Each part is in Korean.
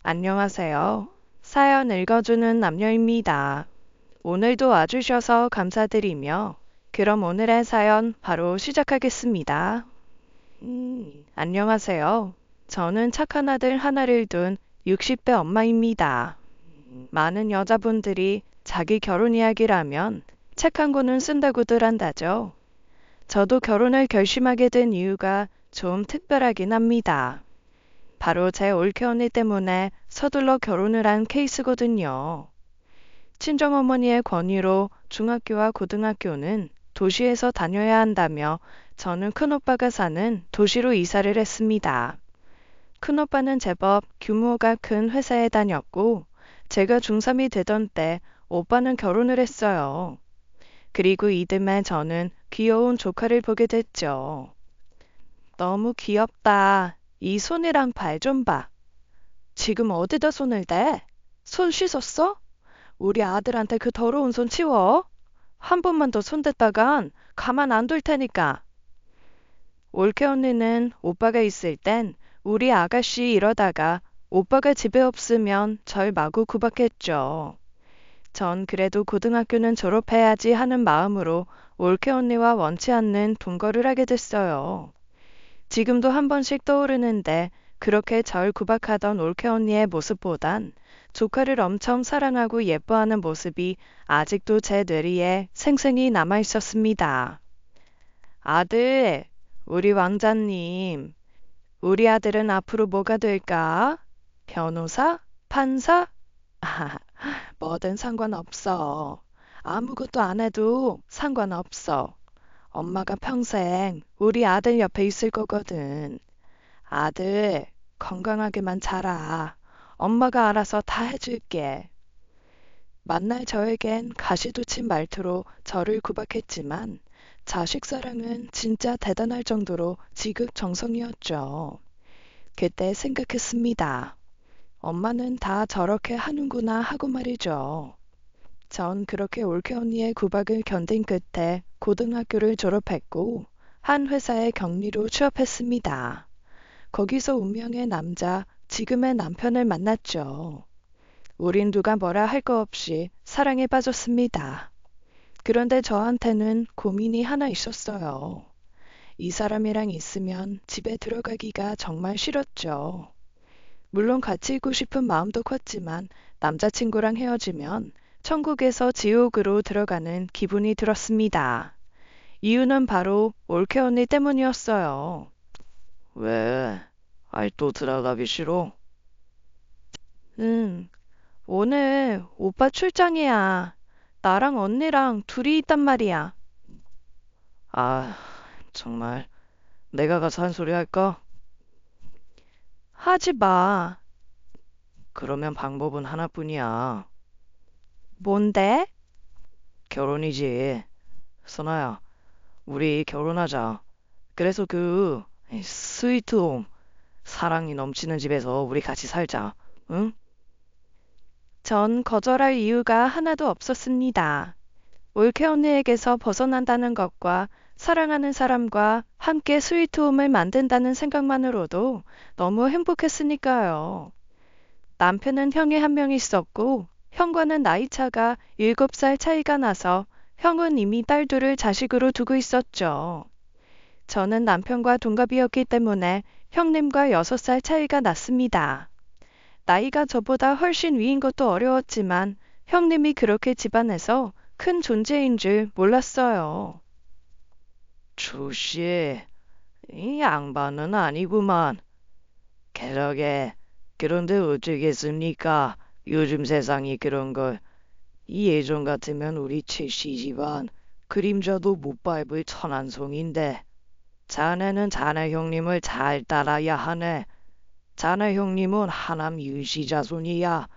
안녕하세요. 사연 읽어주는 남녀입니다. 오늘도 와주셔서 감사드리며, 그럼 오늘의 사연 바로 시작하겠습니다. 안녕하세요. 저는 착한 아들 하나를 둔 60대 엄마입니다. 많은 여자분들이 자기 결혼 이야기를 하면 책 한 권은 쓴다고들 한다죠. 저도 결혼을 결심하게 된 이유가 좀 특별하긴 합니다. 바로 제 올케 언니 때문에 서둘러 결혼을 한 케이스거든요. 친정어머니의 권유로 중학교와 고등학교는 도시에서 다녀야 한다며 저는 큰오빠가 사는 도시로 이사를 했습니다. 큰오빠는 제법 규모가 큰 회사에 다녔고 제가 중3이 되던 때 오빠는 결혼을 했어요. 그리고 이듬해 저는 귀여운 조카를 보게 됐죠. 너무 귀엽다. 이 손이랑 발 좀 봐. 지금 어디다 손을 대? 손 씻었어? 우리 아들한테 그 더러운 손 치워. 한 번만 더 손댔다간 가만 안 둘 테니까. 올케 언니는 오빠가 있을 땐 우리 아가씨 이러다가 오빠가 집에 없으면 절 마구 구박했죠. 전 그래도 고등학교는 졸업해야지 하는 마음으로 올케 언니와 원치 않는 동거를 하게 됐어요. 지금도 한 번씩 떠오르는데 그렇게 절 구박하던 올케 언니의 모습보단 조카를 엄청 사랑하고 예뻐하는 모습이 아직도 제 뇌리에 생생히 남아 있었습니다. 아들, 우리 왕자님, 우리 아들은 앞으로 뭐가 될까? 변호사? 판사? 뭐든 상관없어. 아무것도 안 해도 상관없어. 엄마가 평생 우리 아들 옆에 있을 거거든. 아들, 건강하게만 자라. 엄마가 알아서 다 해줄게. 만날 저에겐 가시도 친 말투로 저를 구박했지만 자식 사랑은 진짜 대단할 정도로 지극정성이었죠. 그때 생각했습니다. 엄마는 다 저렇게 하는구나 하고 말이죠. 전 그렇게 올케 언니의 구박을 견딘 끝에 고등학교를 졸업했고 한 회사에 격리로 취업했습니다. 거기서 운명의 남자, 지금의 남편을 만났죠. 우린 누가 뭐라 할 거 없이 사랑에 빠졌습니다. 그런데 저한테는 고민이 하나 있었어요. 이 사람이랑 있으면 집에 들어가기가 정말 싫었죠. 물론 같이 있고 싶은 마음도 컸지만 남자친구랑 헤어지면 천국에서 지옥으로 들어가는 기분이 들었습니다. 이유는 바로 올케 언니 때문이었어요. 왜? 아이, 또 들어가기 싫어? 응, 오늘 오빠 출장이야. 나랑 언니랑 둘이 있단 말이야. 아, 정말. 내가 가서 한 소리 할까? 하지 마. 그러면 방법은 하나뿐이야. 뭔데? 결혼이지. 선아야, 우리 결혼하자. 그래서 스위트홈, 사랑이 넘치는 집에서 우리 같이 살자. 응? 전 거절할 이유가 하나도 없었습니다. 올케 언니에게서 벗어난다는 것과 사랑하는 사람과 함께 스위트홈을 만든다는 생각만으로도 너무 행복했으니까요. 남편은 형이 한 명 있었고 형과는 나이 차가 7살 차이가 나서 형은 이미 딸 둘을 자식으로 두고 있었죠. 저는 남편과 동갑이었기 때문에 형님과 6살 차이가 났습니다. 나이가 저보다 훨씬 위인 것도 어려웠지만 형님이 그렇게 집안에서 큰 존재인 줄 몰랐어요. 주씨, 이 양반은 아니구만. 게러게, 그런데 어쩌겠습니까? 요즘 세상이 그런 걸. 이 예전 같으면 우리 최씨 집안 그림자도 못 밟을 천한송인데 자네는 자네 형님을 잘 따라야 하네. 자네 형님은 하남 윤씨 자손이야.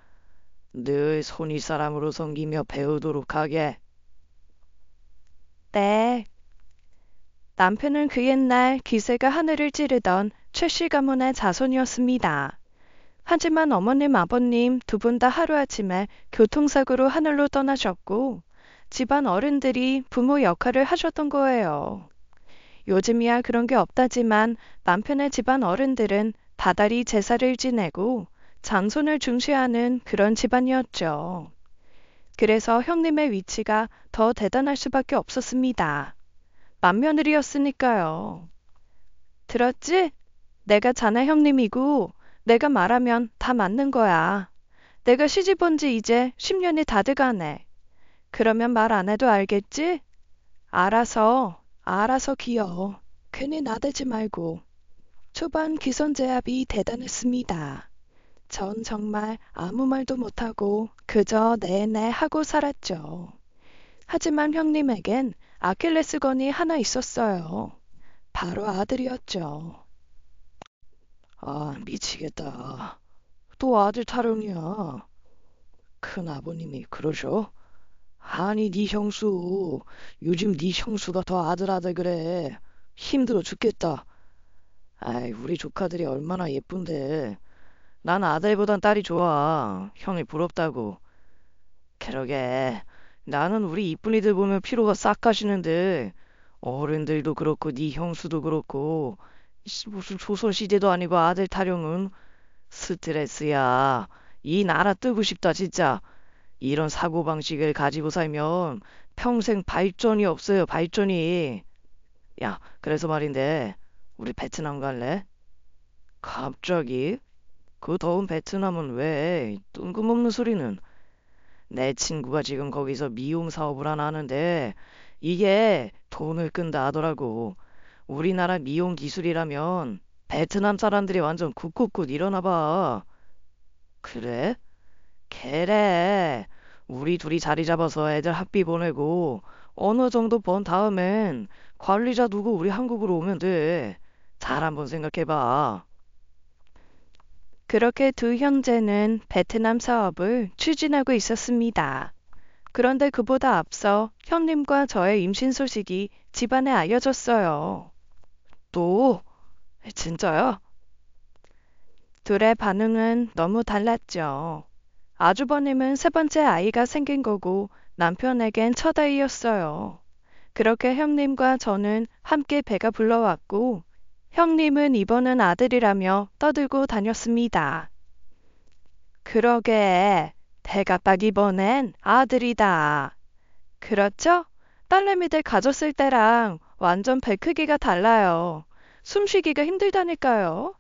늘 손윗사람으로 섬기며 배우도록 하게. 네. 남편은 그 옛날 기세가 하늘을 찌르던 최씨 가문의 자손이었습니다. 하지만 어머님, 아버님 두 분 다 하루아침에 교통사고로 하늘로 떠나셨고 집안 어른들이 부모 역할을 하셨던 거예요. 요즘이야 그런 게 없다지만 남편의 집안 어른들은 다달이 제사를 지내고 장손을 중시하는 그런 집안이었죠. 그래서 형님의 위치가 더 대단할 수밖에 없었습니다. 맏며느리였으니까요. 들었지? 내가 자네 형님이고 내가 말하면 다 맞는 거야. 내가 시집 온 지 이제 10년이 다 돼가네. 그러면 말 안 해도 알겠지? 알아서 귀여워. 괜히 나대지 말고. 초반 기선제압이 대단했습니다. 전 정말 아무 말도 못하고 그저 네네 하고 살았죠. 하지만 형님에겐 아킬레스건이 하나 있었어요. 바로 아들이었죠. 아, 미치겠다. 또 아들 타령이야. 큰 아버님이 그러셔? 아니, 네 형수. 요즘 네 형수가 더 아들 그래. 힘들어 죽겠다. 아이, 우리 조카들이 얼마나 예쁜데. 난 아들보단 딸이 좋아. 형이 부럽다고. 그러게. 나는 우리 이쁜이들 보면 피로가 싹 가시는데 어른들도 그렇고 네 형수도 그렇고 무슨 조선시대도 아니고 아들 타령은 스트레스야. 이 나라 뜨고 싶다 진짜. 이런 사고방식을 가지고 살면 평생 발전이 없어요, 발전이. 야, 그래서 말인데 우리 베트남 갈래? 갑자기? 그 더운 베트남은 왜? 뜬금없는 소리는. 내 친구가 지금 거기서 미용 사업을 하나 하는데 이게 돈을 끈다 하더라고. 우리나라 미용 기술이라면 베트남 사람들이 완전 굿굿굿 일어나 봐. 그래? 걔래. 우리 둘이 자리 잡아서 애들 학비 보내고 어느 정도 번 다음엔 관리자 두고 우리 한국으로 오면 돼. 잘 한번 생각해봐. 그렇게 두 형제는 베트남 사업을 추진하고 있었습니다. 그런데 그보다 앞서 형님과 저의 임신 소식이 집안에 알려졌어요. 또? 진짜야? 둘의 반응은 너무 달랐죠. 아주버님은 세 번째 아이가 생긴 거고 남편에겐 첫 아이였어요. 그렇게 형님과 저는 함께 배가 불러왔고 형님은 이번은 아들이라며 떠들고 다녔습니다. 그러게 대가빡 이번엔 아들이다. 그렇죠? 딸내미들 가졌을 때랑 완전 배 크기가 달라요. 숨쉬기가 힘들다니까요.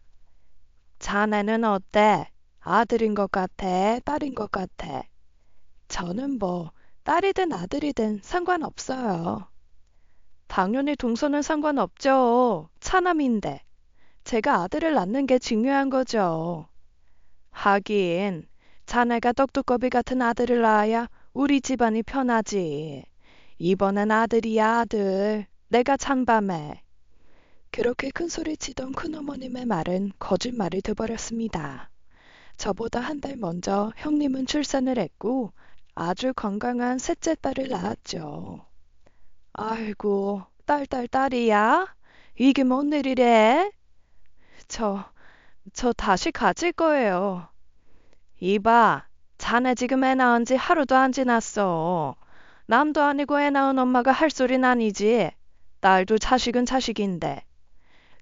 자네는 어때? 아들인 것 같아? 딸인 것 같아? 저는 뭐 딸이든 아들이든 상관없어요. 당연히 동서는 상관없죠. 차남인데. 제가 아들을 낳는 게 중요한 거죠. 하긴 자네가 떡두꺼비 같은 아들을 낳아야 우리 집안이 편하지. 이번엔 아들이야 아들. 내가 찬밤에. 그렇게 큰 소리 치던 큰어머님의 말은 거짓말이 돼버렸습니다. 저보다 한 달 먼저 형님은 출산을 했고 아주 건강한 셋째 딸을 낳았죠. 아이고, 딸이야? 이게 뭔 일이래? 저 다시 가질 거예요. 이봐, 자네 지금 애 낳은 지 하루도 안 지났어. 남도 아니고 애 낳은 엄마가 할 소린 아니지. 딸도 자식은 자식인데.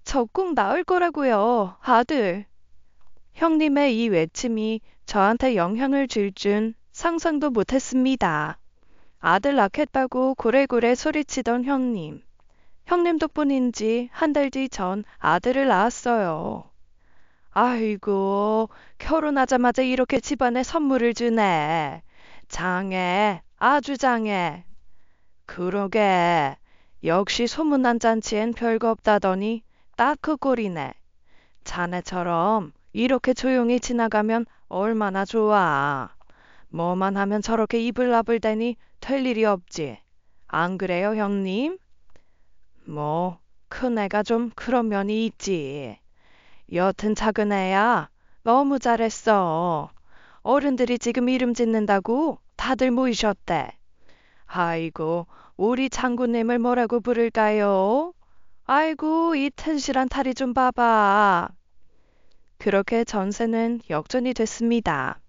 저 꼭 낳을 거라고요, 아들. 형님의 이 외침이 저한테 영향을 줄 줄 상상도 못했습니다. 아들 낳겠다고 고래고래 소리치던 형님. 형님 덕분인지 한 달 뒤 전 아들을 낳았어요. 아이고, 결혼하자마자 이렇게 집안에 선물을 주네. 장해, 아주 장해. 그러게, 역시 소문난 잔치엔 별거 없다더니 딱 그 꼴이네. 자네처럼 이렇게 조용히 지나가면 얼마나 좋아. 뭐만 하면 저렇게 입을 나불대니 될 일이 없지. 안 그래요, 형님? 뭐, 큰애가 좀 그런 면이 있지. 여튼 작은 애야, 너무 잘했어. 어른들이 지금 이름 짓는다고 다들 모이셨대. 아이고, 우리 장군님을 뭐라고 부를까요? 아이고, 이 튼실한 다리 좀 봐봐. 그렇게 전세는 역전이 됐습니다.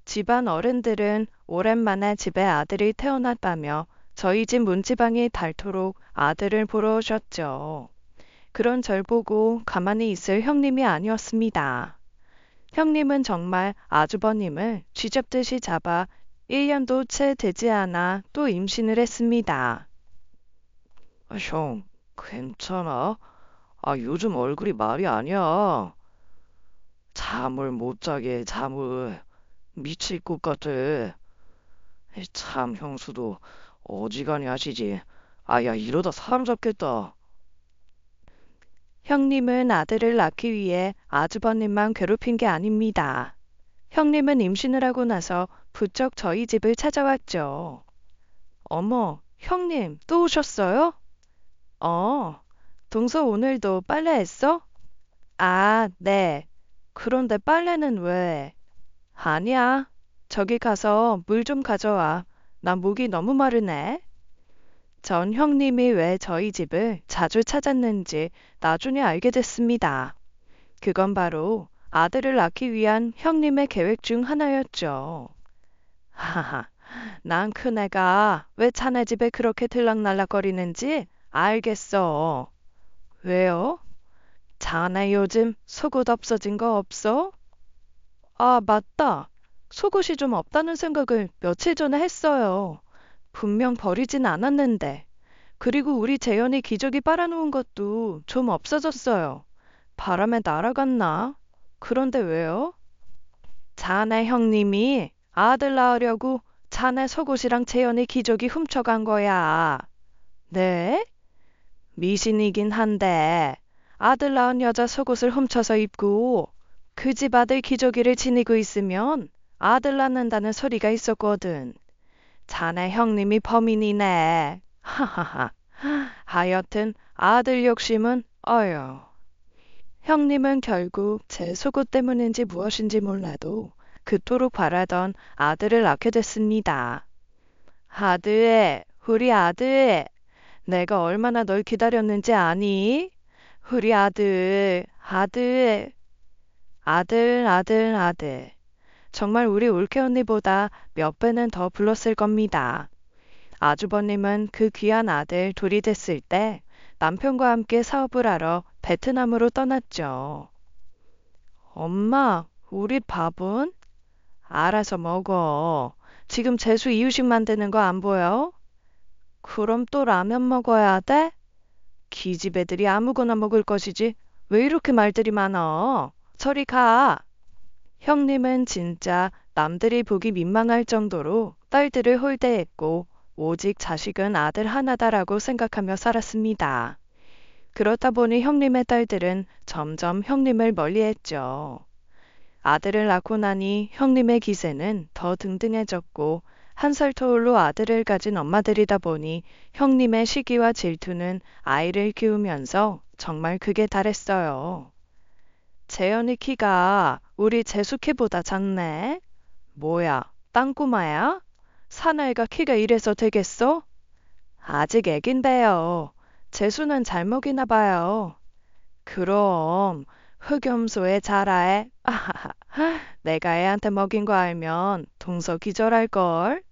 집안 어른들은 오랜만에 집에 아들이 태어났다며 저희 집 문지방이 닳도록 아들을 보러 오셨죠. 그런 절 보고 가만히 있을 형님이 아니었습니다. 형님은 정말 아주버님을 쥐잡듯이 잡아 1년도 채 되지 않아 또 임신을 했습니다. 형, 괜찮아? 요즘 얼굴이 말이 아니야. 잠을 못 자게 잠을. 미칠 것 같아. 참, 형수도 어지간히 하시지. 야, 이러다 사람 잡겠다. 형님은 아들을 낳기 위해 아주버님만 괴롭힌 게 아닙니다. 형님은 임신을 하고 나서 부쩍 저희 집을 찾아왔죠. 어머, 형님, 또 오셨어요? 동서 오늘도 빨래했어? 아, 네. 그런데 빨래는 왜? 아니야. 저기 가서 물 좀 가져와. 나 목이 너무 마르네. 전 형님이 왜 저희 집을 자주 찾았는지 나중에 알게 됐습니다. 그건 바로 아들을 낳기 위한 형님의 계획 중 하나였죠. 하하, 난 큰애가 왜 자네 집에 그렇게 들락날락거리는지 알겠어. 왜요? 자네 요즘 속옷 없어진 거 없어? 아, 맞다. 속옷이 좀 없다는 생각을 며칠 전에 했어요. 분명 버리진 않았는데. 그리고 우리 재현이 기저귀 빨아놓은 것도 좀 없어졌어요. 바람에 날아갔나? 그런데 왜요? 자네 형님이 아들 낳으려고 자네 속옷이랑 재현이 기저귀 훔쳐간 거야. 네? 미신이긴 한데 아들 낳은 여자 속옷을 훔쳐서 입고 그 집 아들 기저귀를 지니고 있으면 아들 낳는다는 소리가 있었거든. 자네 형님이 범인이네. 하하하. 하여튼 아들 욕심은 어휴. 형님은 결국 제 속옷 때문인지 무엇인지 몰라도 그토록 바라던 아들을 낳게 됐습니다. 아들, 우리 아들. 내가 얼마나 널 기다렸는지 아니? 우리 아들, 아들, 아들, 아들, 아들. 정말 우리 올케 언니보다 몇 배는 더 불렀을 겁니다. 아주버님은 그 귀한 아들 둘이 됐을 때 남편과 함께 사업을 하러 베트남으로 떠났죠. 엄마, 우리 밥은? 알아서 먹어. 지금 재수 이유식 만드는 거 안 보여? 그럼 또 라면 먹어야 돼? 기집 애들이 아무거나 먹을 것이지. 왜 이렇게 말들이 많아? 저리 가. 형님은 진짜 남들이 보기 민망할 정도로 딸들을 홀대했고 오직 자식은 아들 하나다라고 생각하며 살았습니다. 그렇다 보니 형님의 딸들은 점점 형님을 멀리했죠. 아들을 낳고 나니 형님의 기세는 더 등등해졌고 한 살 터울로 아들을 가진 엄마들이다 보니 형님의 시기와 질투는 아이를 키우면서 정말 극에 달했어요. 재현이 키가 우리 재수키보다 작네. 뭐야, 땅꼬마야? 사나이가 키가 이래서 되겠어? 아직 애긴데요. 재수는 잘 먹이나 봐요. 그럼 흑염소에 자라에 내가 애한테 먹인 거 알면 동서 기절할걸.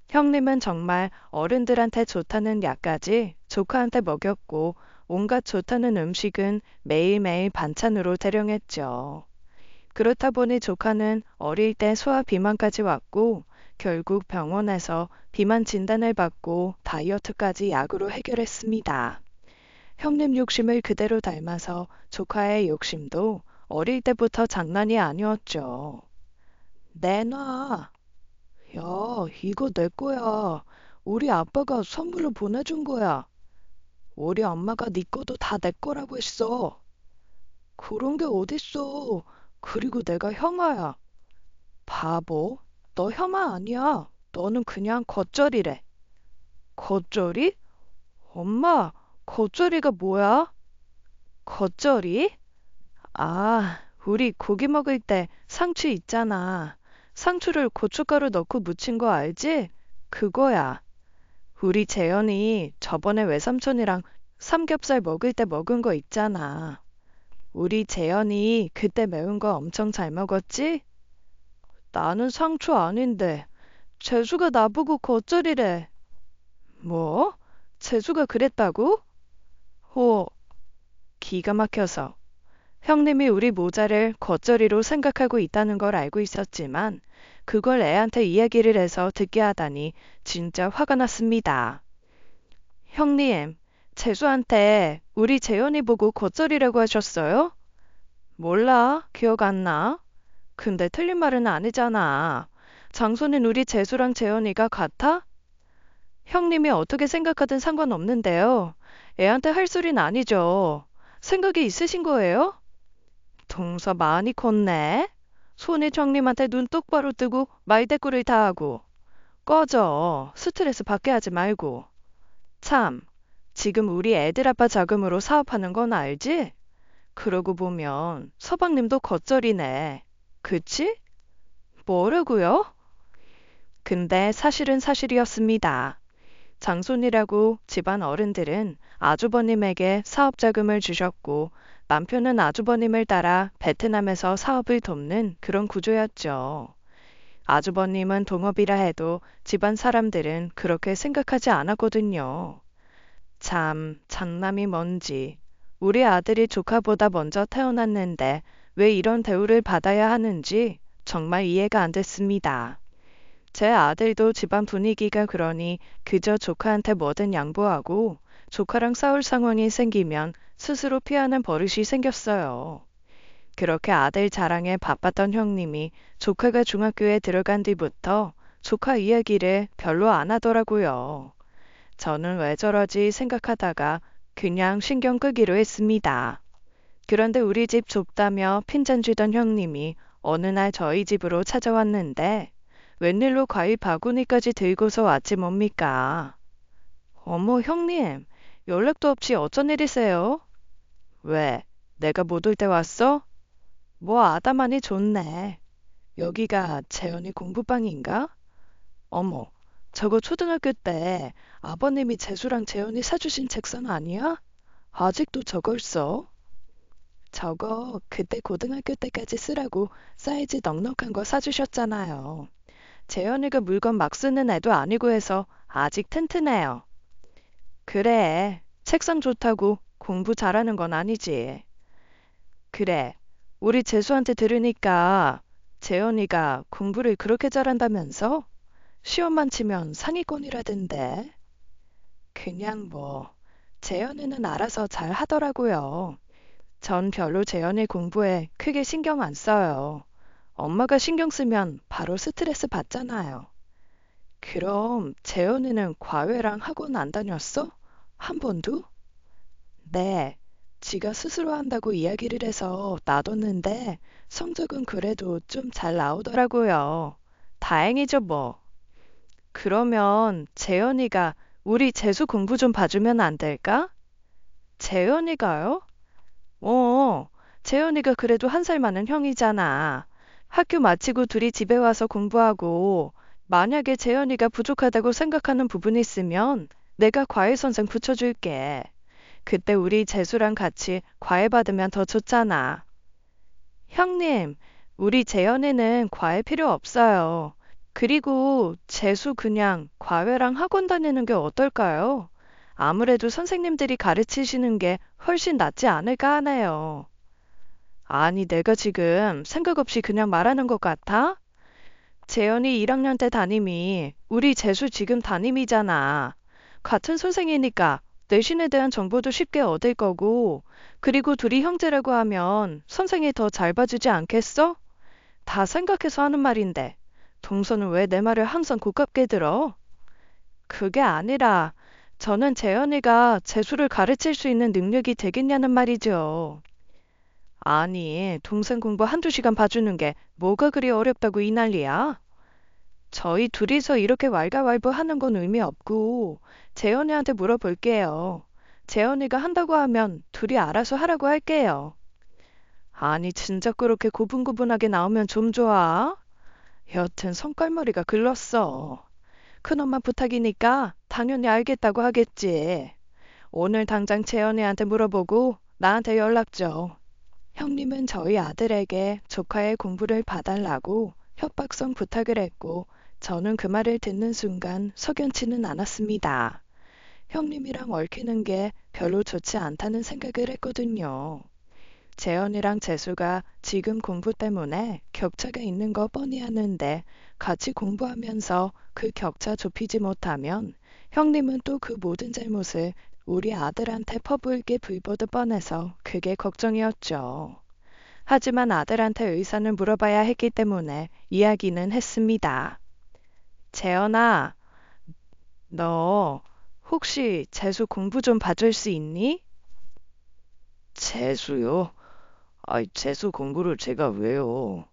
형님은 정말 어른들한테 좋다는 약까지 조카한테 먹였고 온갖 좋다는 음식은 매일매일 반찬으로 대령했죠. 그렇다 보니 조카는 어릴 때 소아 비만까지 왔고 결국 병원에서 비만 진단을 받고 다이어트까지 약으로 해결했습니다. 형님 욕심을 그대로 닮아서 조카의 욕심도 어릴 때부터 장난이 아니었죠. 내놔. 야, 이거 내 거야. 우리 아빠가 선물로 보내준 거야. 우리 엄마가 네 거도 다 내 거라고 했어. 그런 게 어딨어. 그리고 내가 형아야. 바보, 너 혐아 아니야. 너는 그냥 겉절이래. 겉절이? 엄마, 겉절이가 뭐야? 겉절이? 아, 우리 고기 먹을 때 상추 있잖아. 상추를 고춧가루 넣고 무친 거 알지? 그거야. 우리 재현이 저번에 외삼촌이랑 삼겹살 먹을 때 먹은 거 있잖아. 우리 재현이 그때 매운 거 엄청 잘 먹었지? 나는 상추 아닌데. 재수가 나보고 겉절이래. 뭐? 재수가 그랬다고? 호, 기가 막혀서. 형님이 우리 모자를 겉절이로 생각하고 있다는 걸 알고 있었지만 그걸 애한테 이야기를 해서 듣게 하다니 진짜 화가 났습니다. 형님, 재수한테 우리 재현이 보고 겉절이라고 하셨어요? 몰라, 기억 안 나. 근데 틀린 말은 아니잖아. 장소는 우리 재수랑 재현이가 같아? 형님이 어떻게 생각하든 상관없는데요. 애한테 할 소린 아니죠. 생각이 있으신 거예요? 동서 많이 컸네. 손이 형님한테 눈 똑바로 뜨고 말대꾸를 다 하고. 꺼져. 스트레스 받게 하지 말고. 참, 지금 우리 애들 아빠 자금으로 사업하는 건 알지? 그러고 보면 서방님도 겉절이네. 그치? 뭐라고요? 근데 사실은 사실이었습니다. 장손이라고 집안 어른들은 아주버님에게 사업 자금을 주셨고 남편은 아주버님을 따라 베트남에서 사업을 돕는 그런 구조였죠. 아주버님은 동업이라 해도 집안 사람들은 그렇게 생각하지 않았거든요. 참, 장남이 뭔지. 우리 아들이 조카보다 먼저 태어났는데 왜 이런 대우를 받아야 하는지 정말 이해가 안 됐습니다. 제 아들도 집안 분위기가 그러니 그저 조카한테 뭐든 양보하고 조카랑 싸울 상황이 생기면 스스로 피하는 버릇이 생겼어요. 그렇게 아들 자랑에 바빴던 형님이 조카가 중학교에 들어간 뒤부터 조카 이야기를 별로 안 하더라고요. 저는 왜 저러지 생각하다가 그냥 신경 끄기로 했습니다. 그런데 우리 집 좁다며 핀잔 쥐던 형님이 어느 날 저희 집으로 찾아왔는데 웬일로 과일 바구니까지 들고서 왔지 뭡니까? 어머 형님, 연락도 없이 어쩐 일이세요? 왜? 내가 못 올 때 왔어? 뭐 아다마니 좋네. 여기가 재현이 공부방인가? 어머, 저거 초등학교 때 아버님이 재수랑 재현이 사주신 책상 아니야? 아직도 저걸 써? 저거 그때 고등학교 때까지 쓰라고 사이즈 넉넉한 거 사주셨잖아요. 재현이가 물건 막 쓰는 애도 아니고 해서 아직 튼튼해요. 그래, 책상 좋다고 공부 잘하는 건 아니지. 그래, 우리 재수한테 들으니까 재현이가 공부를 그렇게 잘한다면서? 시험만 치면 상위권이라던데. 그냥 뭐, 재현이는 알아서 잘 하더라고요. 전 별로 재현이 공부에 크게 신경 안 써요. 엄마가 신경 쓰면 바로 스트레스 받잖아요. 그럼 재현이는 과외랑 학원 안 다녔어? 한 번도? 네. 지가 스스로 한다고 이야기를 해서 놔뒀는데 성적은 그래도 좀 잘 나오더라고요. 다행이죠 뭐. 그러면 재현이가 우리 재수 공부 좀 봐주면 안 될까? 재현이가요? 재현이가 그래도 한 살 많은 형이잖아. 학교 마치고 둘이 집에 와서 공부하고 만약에 재현이가 부족하다고 생각하는 부분이 있으면 내가 과외 선생 붙여줄게. 그때 우리 재수랑 같이 과외 받으면 더 좋잖아. 형님, 우리 재현이는 과외 필요 없어요. 그리고 재수 그냥 과외랑 학원 다니는 게 어떨까요? 아무래도 선생님들이 가르치시는 게 훨씬 낫지 않을까 하네요. 아니, 내가 지금 생각 없이 그냥 말하는 것 같아? 재현이 1학년 때 담임이 우리 재수 지금 담임이잖아. 같은 선생이니까 내신에 대한 정보도 쉽게 얻을 거고, 그리고 둘이 형제라고 하면 선생이 더 잘 봐주지 않겠어? 다 생각해서 하는 말인데, 동서는 왜 내 말을 항상 고깝게 들어? 그게 아니라, 저는 재현이가 재수를 가르칠 수 있는 능력이 되겠냐는 말이죠. 아니, 동생 공부 한두 시간 봐주는 게 뭐가 그리 어렵다고 이 난리야? 저희 둘이서 이렇게 왈가왈부하는 건 의미 없고 재현이한테 물어볼게요. 재현이가 한다고 하면 둘이 알아서 하라고 할게요. 아니 진짜 그렇게 고분고분하게 나오면 좀 좋아? 여튼 손깔머리가 글렀어. 큰엄마 부탁이니까 당연히 알겠다고 하겠지. 오늘 당장 재현이한테 물어보고 나한테 연락 줘. 형님은 저희 아들에게 조카의 공부를 봐달라고 협박성 부탁을 했고 저는 그 말을 듣는 순간 석연치는 않았습니다. 형님이랑 얽히는 게 별로 좋지 않다는 생각을 했거든요. 재현이랑 재수가 지금 공부 때문에 격차가 있는 거 뻔히 아는데 같이 공부하면서 그 격차 좁히지 못하면 형님은 또 그 모든 잘못을 우리 아들한테 퍼부을게 불보듯 뻔해서 그게 걱정이었죠. 하지만 아들한테 의사를 물어봐야 했기 때문에 이야기는 했습니다. 재현아, 너 혹시 재수 공부 좀 봐줄 수 있니? 재수요? 아이, 재수 공부를 제가 왜요?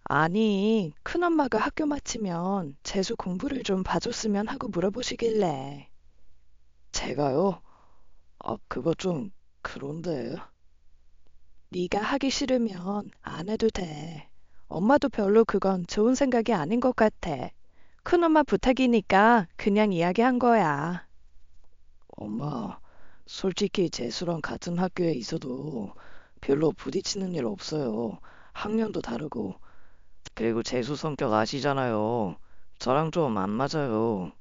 아니, 큰엄마가 학교 마치면 재수 공부를 좀 봐줬으면 하고 물어보시길래. 제가요? 아, 그거 좀 그런데. 네가 하기 싫으면 안 해도 돼. 엄마도 별로 그건 좋은 생각이 아닌 것 같아. 큰엄마 부탁이니까 그냥 이야기한 거야. 엄마, 솔직히 재수랑 같은 학교에 있어도 별로 부딪히는 일 없어요. 학년도 다르고. 그리고 재수 성격 아시잖아요. 저랑 좀 안 맞아요.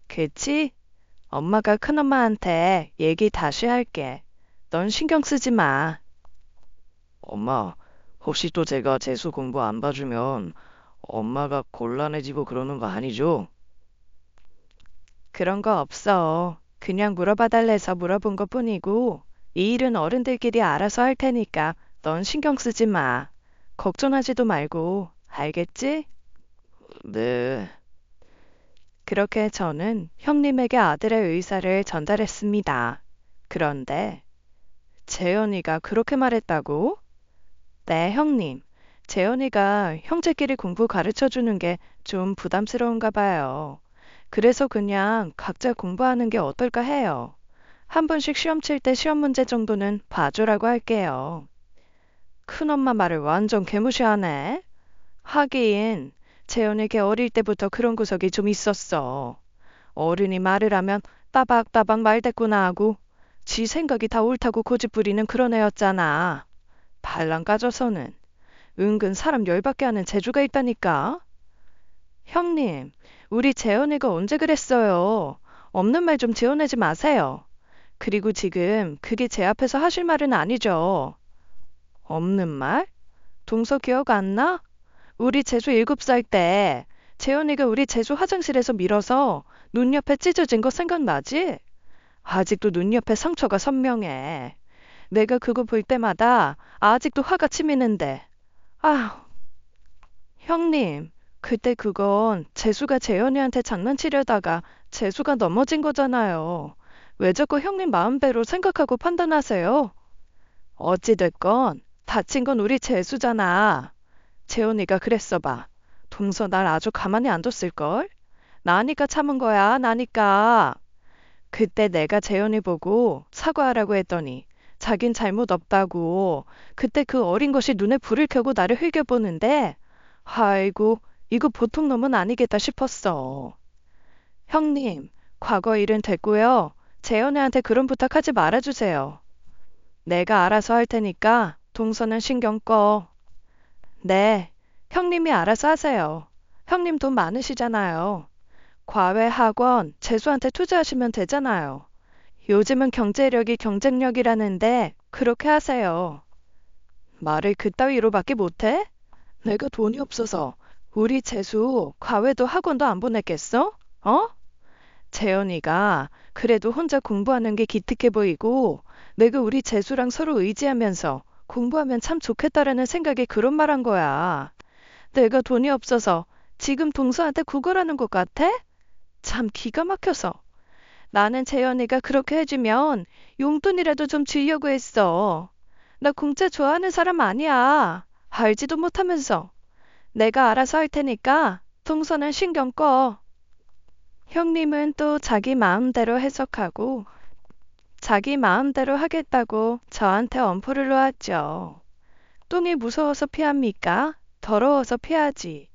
그치? 엄마가 큰엄마한테 얘기 다시 할게. 넌 신경 쓰지 마. 엄마, 혹시 또 제가 재수 공부 안 봐주면 엄마가 곤란해지고 그러는 거 아니죠? 그런 거 없어. 그냥 물어봐 달래서 물어본 것 뿐이고, 이 일은 어른들끼리 알아서 할 테니까 넌 신경 쓰지 마. 걱정하지도 말고, 알겠지? 네. 그렇게 저는 형님에게 아들의 의사를 전달했습니다. 그런데 재현이가 그렇게 말했다고? 네, 형님. 재현이가 형제끼리 공부 가르쳐 주는 게 좀 부담스러운가 봐요. 그래서 그냥 각자 공부하는 게 어떨까 해요. 한 번씩 시험 칠 때 시험 문제 정도는 봐주라고 할게요. 큰엄마 말을 완전 개무시하네. 하긴 재현이 걔 어릴 때부터 그런 구석이 좀 있었어. 어른이 말을 하면 따박따박 말대꾸나 하고 지 생각이 다 옳다고 고집부리는 그런 애였잖아. 발랑 까져서는 은근 사람 열받게 하는 재주가 있다니까. 형님, 우리 재현이가 언제 그랬어요? 없는 말 좀 지어내지 마세요. 그리고 지금 그게 제 앞에서 하실 말은 아니죠. 없는 말? 동서 기억 안 나? 우리 재수 7살 때 재현이가 우리 재수 화장실에서 밀어서 눈 옆에 찢어진 거 생각나지? 아직도 눈 옆에 상처가 선명해. 내가 그거 볼 때마다 아직도 화가 치미는데. 아, 형님, 그때 그건 재수가 재현이한테 장난치려다가 재수가 넘어진 거잖아요. 왜 자꾸 형님 마음대로 생각하고 판단하세요? 어찌됐건 다친 건 우리 재수잖아. 재현이가 그랬어 봐. 동서 날 아주 가만히 안 뒀을걸? 나니까 참은 거야, 나니까. 그때 내가 재현이 보고 사과하라고 했더니 자긴 잘못 없다고. 그때 그 어린 것이 눈에 불을 켜고 나를 흘겨보는데 아이고, 이거 보통 놈은 아니겠다 싶었어. 형님, 과거 일은 됐고요. 재현이한테 그런 부탁하지 말아주세요. 내가 알아서 할 테니까 동서는 신경 꺼. 네, 형님이 알아서 하세요. 형님 돈 많으시잖아요. 과외 학원 재수한테 투자하시면 되잖아요. 요즘은 경제력이 경쟁력이라는데 그렇게 하세요. 말을 그따위로밖에 못해? 내가 돈이 없어서 우리 재수 과외도 학원도 안 보냈겠어? 어? 재현이가 그래도 혼자 공부하는 게 기특해 보이고 내가 우리 재수랑 서로 의지하면서 공부하면 참 좋겠다라는 생각에 그런 말 한 거야. 내가 돈이 없어서 지금 동서한테 구걸하는 것 같아? 참 기가 막혀서. 나는 재현이가 그렇게 해주면 용돈이라도 좀 주려고 했어. 나 공짜 좋아하는 사람 아니야. 알지도 못하면서. 내가 알아서 할 테니까 동서는 신경 꺼. 형님은 또 자기 마음대로 해석하고 자기 마음대로 하겠다고 저한테 엄포를 놓았죠. 똥이 무서워서 피합니까? 더러워서 피하지.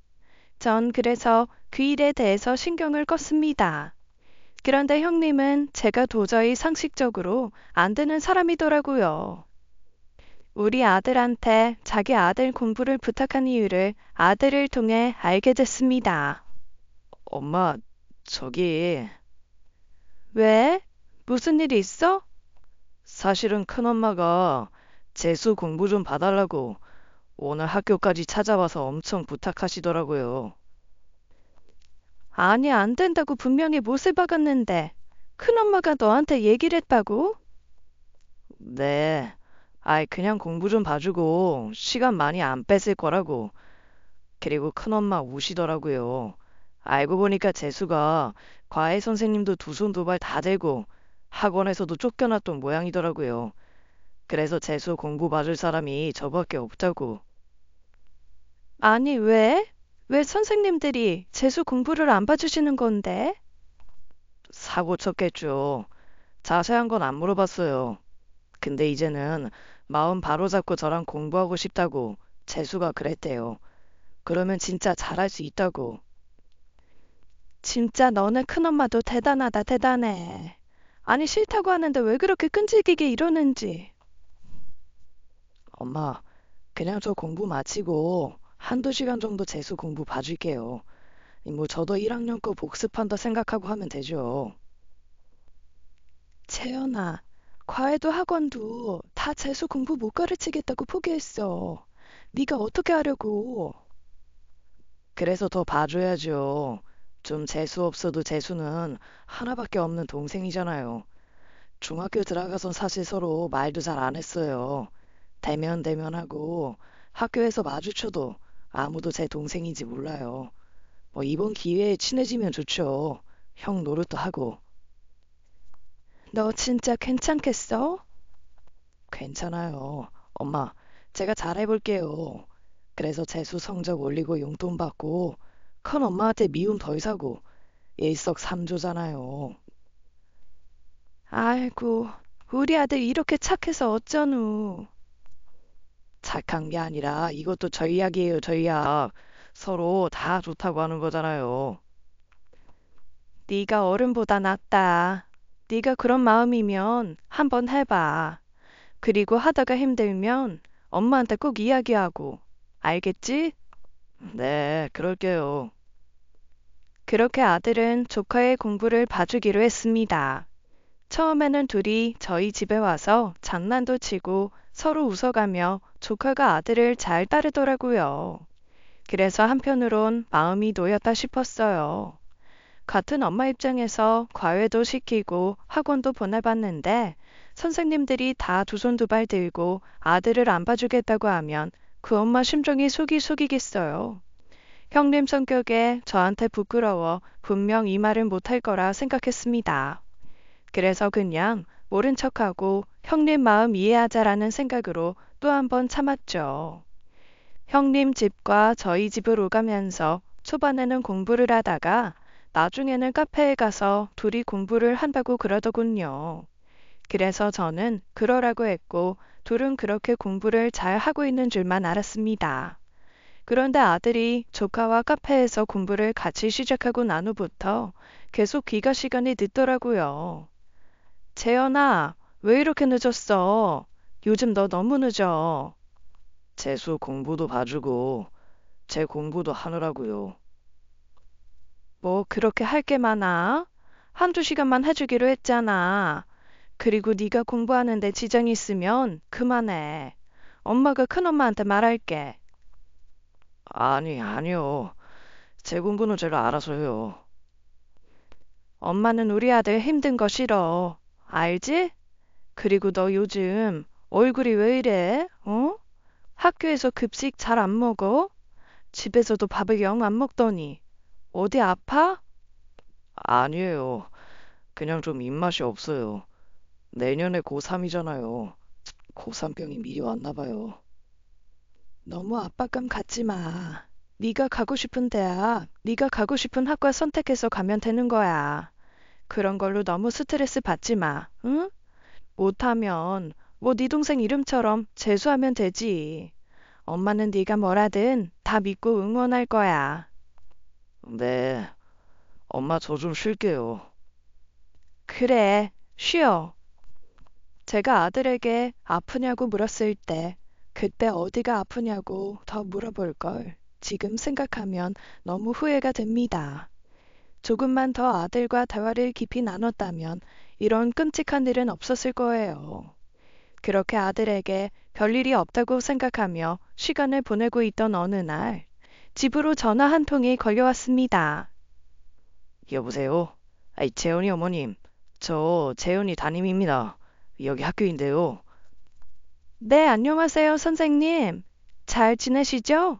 전 그래서 그 일에 대해서 신경을 껐습니다. 그런데 형님은 제가 도저히 상식적으로 안 되는 사람이더라고요. 우리 아들한테 자기 아들 공부를 부탁한 이유를 아들을 통해 알게 됐습니다. 엄마, 저기, 왜? 무슨 일 있어? 사실은 큰엄마가 재수 공부 좀 봐달라고 오늘 학교까지 찾아와서 엄청 부탁하시더라고요. 아니, 안 된다고 분명히 못을 박았는데 큰엄마가 너한테 얘기를 했다고? 네. 아이, 그냥 공부 좀 봐주고 시간 많이 안 뺏을 거라고. 그리고 큰엄마 우시더라고요. 알고 보니까 재수가 과외 선생님도 두 손 두 발 다 대고 학원에서도 쫓겨났던 모양이더라고요. 그래서 재수 공부 봐줄 사람이 저밖에 없다고. 아니, 왜? 왜 선생님들이 재수 공부를 안 봐주시는 건데? 사고 쳤겠죠. 자세한 건 안 물어봤어요. 근데 이제는 마음 바로잡고 저랑 공부하고 싶다고 재수가 그랬대요. 그러면 진짜 잘할 수 있다고. 진짜 너네 큰엄마도 대단하다, 대단해. 아니, 싫다고 하는데 왜 그렇게 끈질기게 이러는지. 엄마, 그냥 저 공부 마치고 한두 시간 정도 재수 공부 봐줄게요. 뭐 저도 1학년 거 복습한다 생각하고 하면 되죠. 채연아, 과외도 학원도 다 재수 공부 못 가르치겠다고 포기했어. 네가 어떻게 하려고? 그래서 더 봐줘야죠. 좀 재수 없어도 재수는 하나밖에 없는 동생이잖아요. 중학교 들어가선 사실 서로 말도 잘 안 했어요. 대면대면하고 학교에서 마주쳐도 아무도 제 동생인지 몰라요. 뭐 이번 기회에 친해지면 좋죠. 형 노릇도 하고. 너 진짜 괜찮겠어? 괜찮아요. 엄마, 제가 잘해볼게요. 그래서 재수 성적 올리고 용돈 받고 큰 엄마한테 미움 덜 사고 일석삼조잖아요. 아이고, 우리 아들 이렇게 착해서 어쩌누. 착한 게 아니라 이것도 전략이에요, 전략. 서로 다 좋다고 하는 거잖아요. 네가 어른보다 낫다. 네가 그런 마음이면 한번 해봐. 그리고 하다가 힘들면 엄마한테 꼭 이야기하고. 알겠지? 네, 그럴게요. 그렇게 아들은 조카의 공부를 봐주기로 했습니다. 처음에는 둘이 저희 집에 와서 장난도 치고 서로 웃어가며 조카가 아들을 잘 따르더라고요. 그래서 한편으론 마음이 놓였다 싶었어요. 같은 엄마 입장에서 과외도 시키고 학원도 보내봤는데 선생님들이 다 두 손 두 발 들고 아들을 안 봐주겠다고 하면 그 엄마 심정이 속이겠어요. 형님 성격에 저한테 부끄러워 분명 이 말은 못할 거라 생각했습니다. 그래서 그냥 모른 척하고 형님 마음 이해하자라는 생각으로 또 한 번 참았죠. 형님 집과 저희 집을 오가면서 초반에는 공부를 하다가 나중에는 카페에 가서 둘이 공부를 한다고 그러더군요. 그래서 저는 그러라고 했고 둘은 그렇게 공부를 잘 하고 있는 줄만 알았습니다. 그런데 아들이 조카와 카페에서 공부를 같이 시작하고 난 후부터 계속 귀가 시간이 늦더라고요. 재현아, 왜 이렇게 늦었어? 요즘 너 너무 늦어. 재수 공부도 봐주고 제 공부도 하느라고요. 뭐 그렇게 할 게 많아? 한두 시간만 해주기로 했잖아. 그리고 네가 공부하는데 지장이 있으면 그만해. 엄마가 큰엄마한테 말할게. 아니요. 제 공부는 제가 알아서 해요. 엄마는 우리 아들 힘든 거 싫어. 알지? 그리고 너 요즘 얼굴이 왜 이래? 어? 학교에서 급식 잘 안 먹어? 집에서도 밥을 영 안 먹더니. 어디 아파? 아니에요. 그냥 좀 입맛이 없어요. 내년에 고3이잖아요. 고3병이 미리 왔나 봐요. 너무 압박감 갖지 마. 네가 가고 싶은 대학, 네가 가고 싶은 학과 선택해서 가면 되는 거야. 그런 걸로 너무 스트레스 받지 마. 응? 못하면 뭐 네 동생 이름처럼 재수하면 되지. 엄마는 네가 뭐라든 다 믿고 응원할 거야. 네, 엄마 저 좀 쉴게요. 그래, 쉬어. 제가 아들에게 아프냐고 물었을 때 그때 어디가 아프냐고 더 물어볼 걸 지금 생각하면 너무 후회가 됩니다. 조금만 더 아들과 대화를 깊이 나눴다면 이런 끔찍한 일은 없었을 거예요. 그렇게 아들에게 별일이 없다고 생각하며 시간을 보내고 있던 어느 날, 집으로 전화 한 통이 걸려왔습니다. 여보세요? 재현이 어머님. 저 재현이 담임입니다. 여기 학교인데요. 네, 안녕하세요, 선생님. 잘 지내시죠?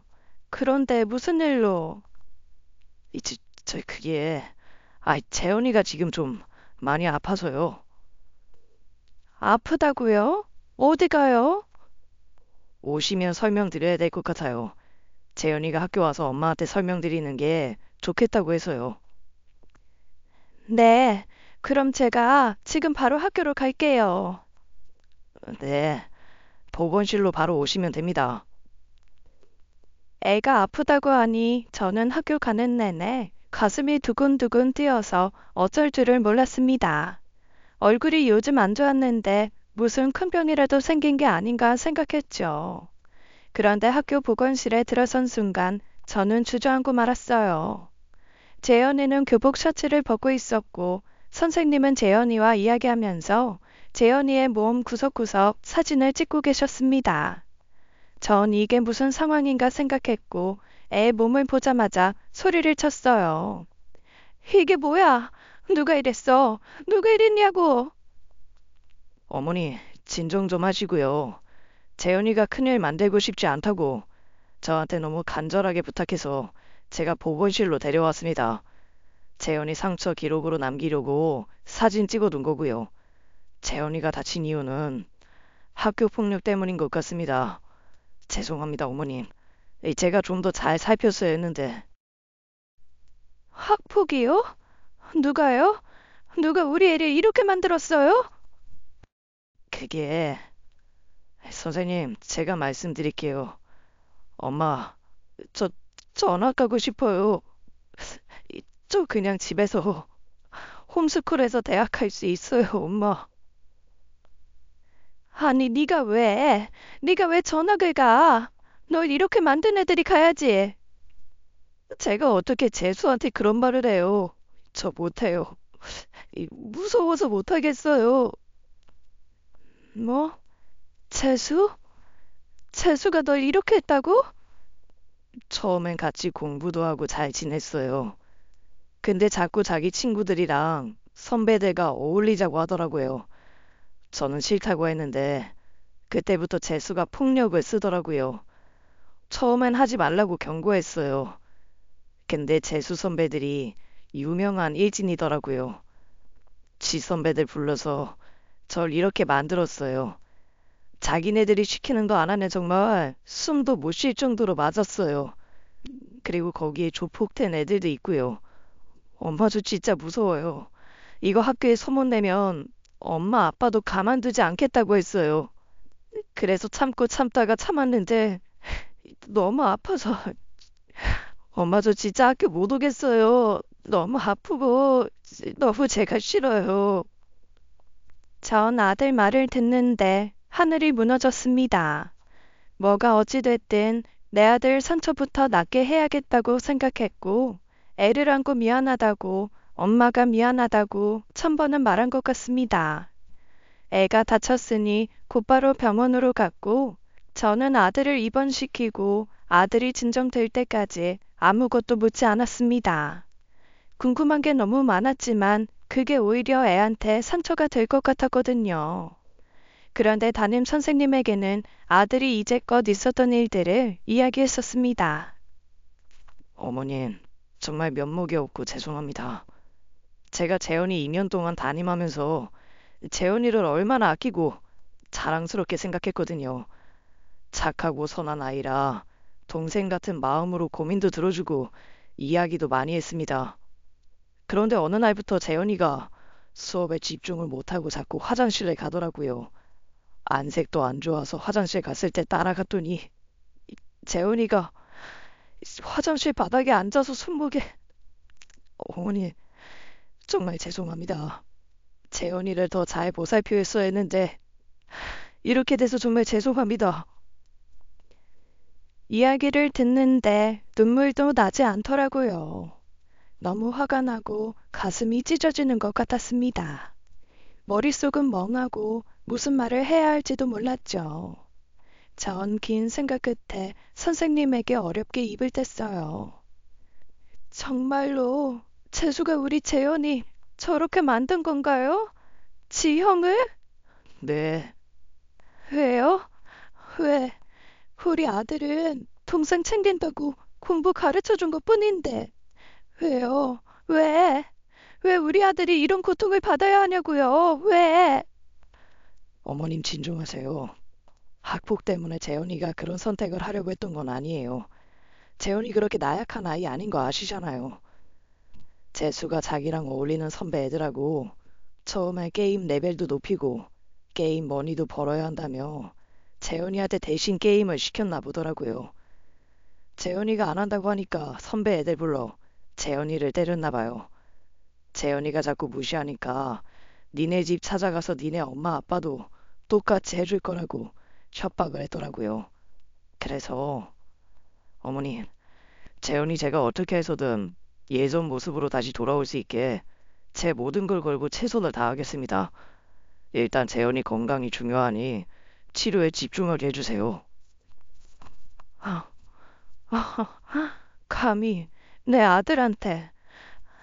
그런데 무슨 일로? 그게, 재현이가 지금 좀 많이 아파서요. 아프다고요? 어디가요? 오시면 설명드려야 될 것 같아요. 재현이가 학교 와서 엄마한테 설명드리는 게 좋겠다고 해서요. 네, 그럼 제가 지금 바로 학교로 갈게요. 네, 보건실로 바로 오시면 됩니다. 애가 아프다고 하니 저는 학교 가는 내내 가슴이 두근두근 뛰어서 어쩔 줄을 몰랐습니다. 얼굴이 요즘 안 좋았는데 무슨 큰 병이라도 생긴 게 아닌가 생각했죠. 그런데 학교 보건실에 들어선 순간 저는 주저앉고 말았어요. 재현이는 교복 셔츠를 벗고 있었고 선생님은 재현이와 이야기하면서 재현이의 몸 구석구석 사진을 찍고 계셨습니다. 전 이게 무슨 상황인가 생각했고 애 몸을 보자마자 소리를 쳤어요. 이게 뭐야? 누가 이랬어? 누가 이랬냐고? 어머니, 진정 좀 하시고요. 재현이가 큰일 만들고 싶지 않다고 저한테 너무 간절하게 부탁해서 제가 보건실로 데려왔습니다. 재현이 상처 기록으로 남기려고 사진 찍어둔 거고요. 재현이가 다친 이유는 학교 폭력 때문인 것 같습니다. 죄송합니다, 어머님. 제가 좀 더 잘 살폈어야 했는데. 학폭이요? 누가요? 누가 우리 애를 이렇게 만들었어요? 그게 선생님, 제가 말씀드릴게요. 엄마, 저 전학 가고 싶어요. 저 그냥 집에서 홈스쿨에서 대학 갈 수 있어요, 엄마. 아니, 네가 왜 전학을 가? 널 이렇게 만든 애들이 가야지. 제가 어떻게 재수한테 그런 말을 해요. 저 못해요. 무서워서 못하겠어요. 뭐? 재수? 재수가 널 이렇게 했다고? 처음엔 같이 공부도 하고 잘 지냈어요. 근데 자꾸 자기 친구들이랑 선배들과 어울리자고 하더라고요. 저는 싫다고 했는데 그때부터 재수가 폭력을 쓰더라고요. 처음엔 하지 말라고 경고했어요. 근데 재수 선배들이 유명한 일진이더라고요. 지 선배들 불러서 절 이렇게 만들었어요. 자기네들이 시키는 거 안 하네 정말 숨도 못 쉴 정도로 맞았어요. 그리고 거기에 조폭된 애들도 있고요. 엄마 저 진짜 무서워요. 이거 학교에 소문내면 엄마 아빠도 가만두지 않겠다고 했어요. 그래서 참고 참다가 참았는데 너무 아파서 엄마 저 진짜 학교 못 오겠어요. 너무 아프고 너무 제가 싫어요. 전 아들 말을 듣는데 하늘이 무너졌습니다. 뭐가 어찌됐든 내 아들 상처부터 낫게 해야겠다고 생각했고 애를 안고 미안하다고 엄마가 미안하다고 1000번은 말한 것 같습니다. 애가 다쳤으니 곧바로 병원으로 갔고 저는 아들을 입원시키고 아들이 진정될 때까지 아무것도 묻지 않았습니다. 궁금한 게 너무 많았지만 그게 오히려 애한테 상처가 될 것 같았거든요. 그런데 담임 선생님에게는 아들이 이제껏 있었던 일들을 이야기했었습니다. 어머님, 정말 면목이 없고 죄송합니다. 제가 재현이 2년 동안 담임하면서 재현이를 얼마나 아끼고 자랑스럽게 생각했거든요. 착하고 선한 아이라 동생 같은 마음으로 고민도 들어주고 이야기도 많이 했습니다. 그런데 어느 날부터 재현이가 수업에 집중을 못하고 자꾸 화장실에 가더라고요. 안색도 안 좋아서 화장실 갔을 때 따라갔더니 재현이가 화장실 바닥에 앉아서 손목에 어머니 정말 죄송합니다. 재현이를 더 잘 보살펴했어야 했는데 이렇게 돼서 정말 죄송합니다. 이야기를 듣는데 눈물도 나지 않더라고요. 너무 화가 나고 가슴이 찢어지는 것 같았습니다. 머릿속은 멍하고 무슨 말을 해야 할지도 몰랐죠. 전 긴 생각 끝에 선생님에게 어렵게 입을 뗐어요. 정말로 재수가 우리 재현이 저렇게 만든 건가요? 지형을? 네, 왜요? 왜? 우리 아들은 동생 챙긴다고 공부 가르쳐 준 것뿐인데 왜요? 왜? 왜 우리 아들이 이런 고통을 받아야 하냐고요? 왜? 어머님 진정하세요. 학폭 때문에 재현이가 그런 선택을 하려고 했던 건 아니에요. 재현이 그렇게 나약한 아이 아닌 거 아시잖아요. 재수가 자기랑 어울리는 선배 애들하고 처음에 게임 레벨도 높이고 게임 머니도 벌어야 한다며 재현이한테 대신 게임을 시켰나 보더라고요. 재현이가 안 한다고 하니까 선배 애들 불러 재현이를 때렸나 봐요. 재현이가 자꾸 무시하니까 니네 집 찾아가서 니네 엄마 아빠도 똑같이 해줄 거라고 협박을 했더라고요. 그래서 어머니, 재현이 제가 어떻게 해서든 예전 모습으로 다시 돌아올 수 있게 제 모든 걸 걸고 최선을 다하겠습니다. 일단 재현이 건강이 중요하니 치료에 집중하게 해주세요. 아, 아, 감히 내 아들한테,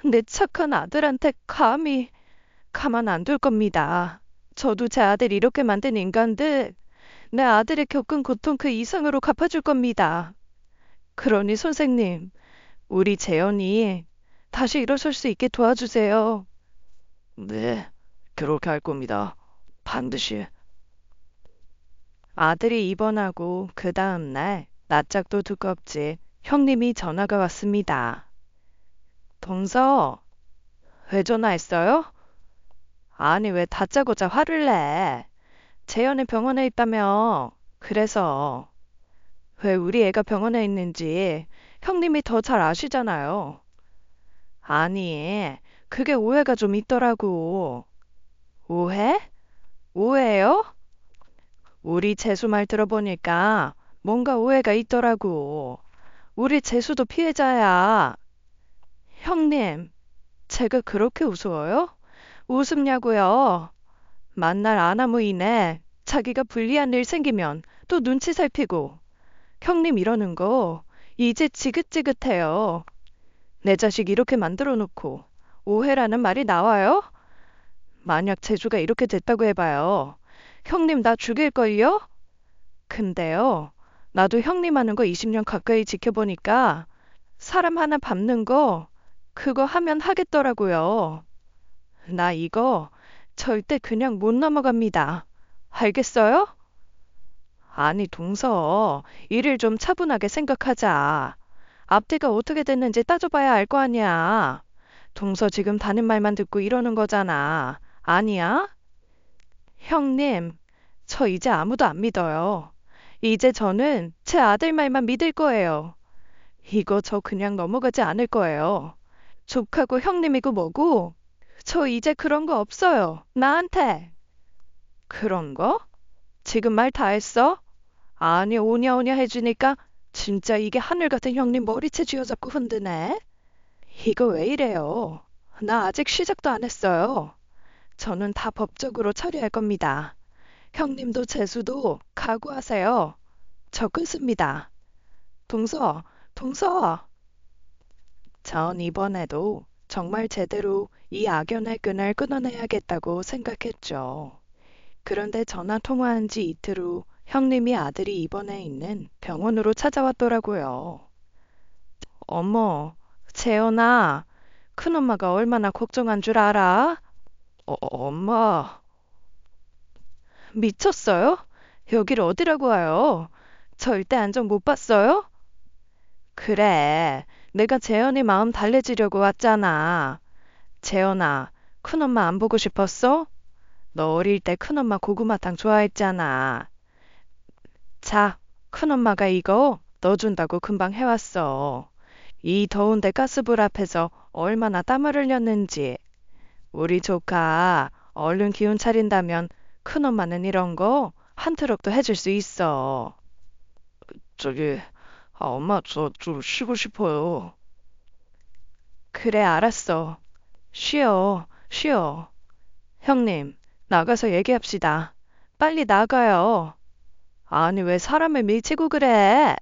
내 착한 아들한테 감히 가만 안 둘 겁니다. 저도 제 아들 이렇게 만든 인간들 내 아들이 겪은 고통 그 이상으로 갚아줄 겁니다. 그러니 선생님, 우리 재현이 다시 일어설 수 있게 도와주세요. 네, 그렇게 할 겁니다. 반드시. 아들이 입원하고 그 다음 날 낯짝도 두껍지 형님이 전화가 왔습니다. 동서, 왜 전화했어요? 아니 왜 다짜고짜 화를 내? 재현이 병원에 있다며. 그래서 왜 우리 애가 병원에 있는지 형님이 더 잘 아시잖아요. 아니, 그게 오해가 좀 있더라고. 오해? 오해요? 우리 재수 말 들어보니까 뭔가 오해가 있더라고. 우리 재수도 피해자야. 형님, 제가 그렇게 우스워요? 우습냐고요? 만날 아나무인에 자기가 불리한 일 생기면 또 눈치 살피고. 형님 이러는 거 이제 지긋지긋해요. 내 자식 이렇게 만들어 놓고 오해라는 말이 나와요? 만약 재주가 이렇게 됐다고 해봐요. 형님 나 죽일걸요? 근데요, 나도 형님 하는 거 20년 가까이 지켜보니까 사람 하나 밟는 거 그거 하면 하겠더라고요. 나 이거 절대 그냥 못 넘어갑니다. 알겠어요? 아니, 동서, 일을 좀 차분하게 생각하자. 앞뒤가 어떻게 됐는지 따져봐야 알 거 아니야. 동서 지금 다른 말만 듣고 이러는 거잖아. 아니야? 형님, 저 이제 아무도 안 믿어요. 이제 저는 제 아들 말만 믿을 거예요. 이거 저 그냥 넘어가지 않을 거예요. 족하고 형님이고 뭐고, 저 이제 그런 거 없어요. 나한테. 그런 거? 지금 말 다 했어? 아니, 오냐오냐 해주니까 진짜 이게 하늘 같은 형님 머리채 쥐어잡고 흔드네. 이거 왜 이래요? 나 아직 시작도 안 했어요. 저는 다 법적으로 처리할 겁니다. 형님도 재수도 각오하세요. 저 끊습니다. 동서, 동서. 전 이번에도 정말 제대로 이 악연의 끈을 끊어내야겠다고 생각했죠. 그런데 전화 통화한 지 이틀 후 형님이 아들이 입원해 있는 병원으로 찾아왔더라고요. 어머, 재현아, 큰엄마가 얼마나 걱정한 줄 알아? 엄마. 미쳤어요? 여길 어디라고 와요? 절대 안전 못 봤어요? 그래, 내가 재현이 마음 달래주려고 왔잖아. 재현아, 큰엄마 안 보고 싶었어? 너 어릴 때 큰엄마 고구마탕 좋아했잖아. 자, 큰엄마가 이거 넣어준다고 금방 해왔어. 이 더운데 가스불 앞에서 얼마나 땀을 흘렸는지. 우리 조카 얼른 기운 차린다면 큰엄마는 이런 거 한 트럭도 해줄 수 있어. 저기, 엄마 저 좀 쉬고 싶어요. 그래, 알았어. 쉬어, 쉬어. 형님, 나가서 얘기합시다. 빨리 나가요. 아니, 왜 사람을 밀치고 그래?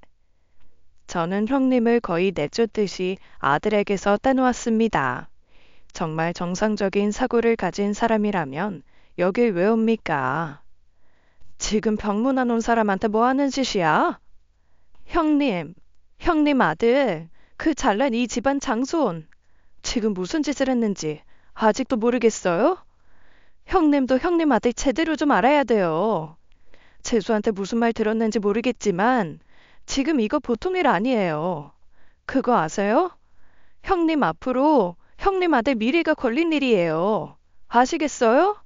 저는 형님을 거의 내쫓듯이 아들에게서 떼놓았습니다. 정말 정상적인 사고를 가진 사람이라면 여길 왜 옵니까? 지금 병문안 온 사람한테 뭐 하는 짓이야? 형님 아들, 그 잘난 이 집안 장손. 지금 무슨 짓을 했는지 아직도 모르겠어요? 형님도 형님 아들 제대로 좀 알아야 돼요. 재수한테 무슨 말 들었는지 모르겠지만 지금 이거 보통 일 아니에요. 그거 아세요? 형님 앞으로 형님 아들 미래가 걸린 일이에요. 아시겠어요?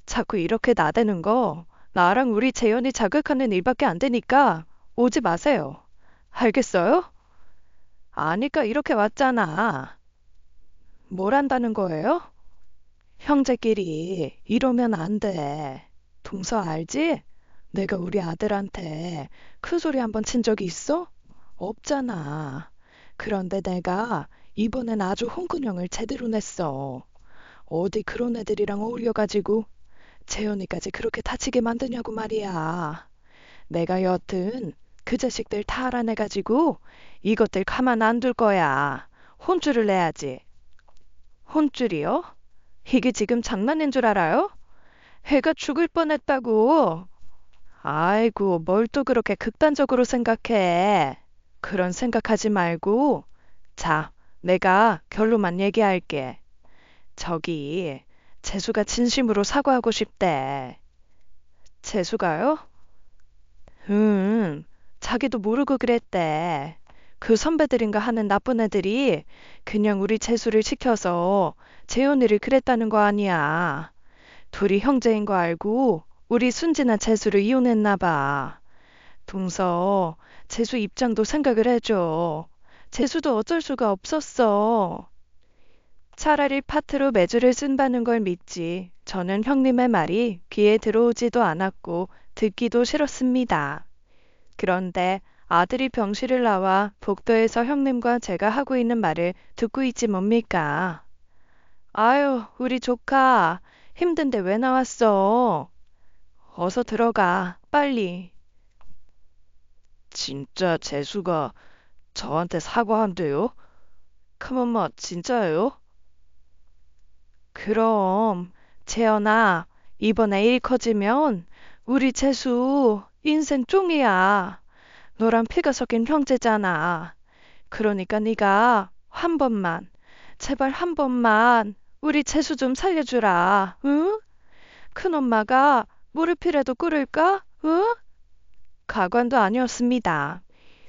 자꾸 이렇게 나대는 거 나랑 우리 재현이 자극하는 일밖에 안 되니까 오지 마세요. 알겠어요? 아니까 이렇게 왔잖아. 뭘 한다는 거예요? 형제끼리 이러면 안 돼. 동서 알지? 내가 우리 아들한테 큰 소리 한번 친 적이 있어? 없잖아. 그런데 내가 이번엔 아주 홍군형을 제대로 냈어. 어디 그런 애들이랑 어울려가지고 재현이까지 그렇게 다치게 만드냐고 말이야. 내가 여튼 그 자식들 다 알아내가지고 이것들 가만 안 둘 거야. 혼쭐을 내야지. 혼쭐이요? 이게 지금 장난인 줄 알아요? 애가 죽을 뻔했다고. 아이고, 뭘 또 그렇게 극단적으로 생각해. 그런 생각하지 말고, 자, 내가 결론만 얘기할게. 저기, 재수가 진심으로 사과하고 싶대. 재수가요? 자기도 모르고 그랬대. 그 선배들인가 하는 나쁜 애들이 그냥 우리 재수를 시켜서 재현이를 그랬다는 거 아니야. 둘이 형제인 거 알고 우리 순진한 재수를 이용했나 봐. 동서, 재수 입장도 생각을 해줘. 재수도 어쩔 수가 없었어. 차라리 파트로 매주를 쓴다는 걸 믿지. 저는 형님의 말이 귀에 들어오지도 않았고 듣기도 싫었습니다. 그런데 아들이 병실을 나와 복도에서 형님과 제가 하고 있는 말을 듣고 있지 뭡니까? 아유, 우리 조카. 힘든데 왜 나왔어? 어서 들어가, 빨리. 진짜 재수가 저한테 사과한대요? 큰엄마 진짜예요? 그럼, 재현아, 이번에 일 커지면 우리 재수 인생 쫑이야. 너랑 피가 섞인 형제잖아. 그러니까 네가 한 번만, 제발 한 번만 우리 재수 좀 살려주라. 응? 큰엄마가 무릎이라도 꿇을까? 응? 가관도 아니었습니다.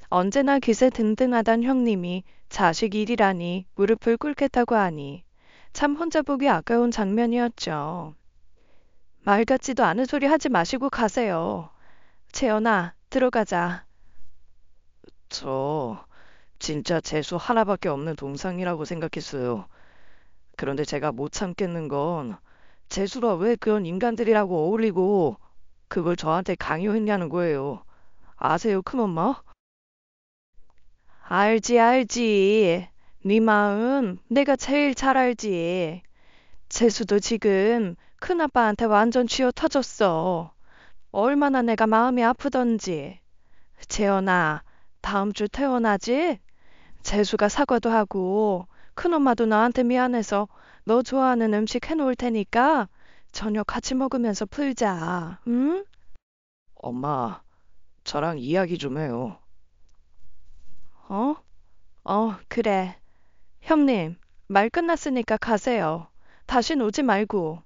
언제나 기세 든든하던 형님이 자식 일이라니 무릎을 꿇겠다고 하니 참 혼자 보기 아까운 장면이었죠. 말 같지도 않은 소리 하지 마시고 가세요. 재현아, 들어가자. 저 진짜 재수 하나밖에 없는 동상이라고 생각했어요. 그런데 제가 못 참겠는 건 재수가 왜 그런 인간들이라고 어울리고 그걸 저한테 강요했냐는 거예요. 아세요, 큰엄마? 알지. 네 마음 내가 제일 잘 알지. 재수도 지금 큰아빠한테 완전 쥐어 터졌어. 얼마나 내가 마음이 아프던지. 재현아, 다음 주 퇴원하지? 재수가 사과도 하고 큰엄마도 나한테 미안해서 너 좋아하는 음식 해놓을 테니까 저녁 같이 먹으면서 풀자. 응? 엄마, 저랑 이야기 좀 해요. 어? 그래. 형님, 말 끝났으니까 가세요. 다신 오지 말고.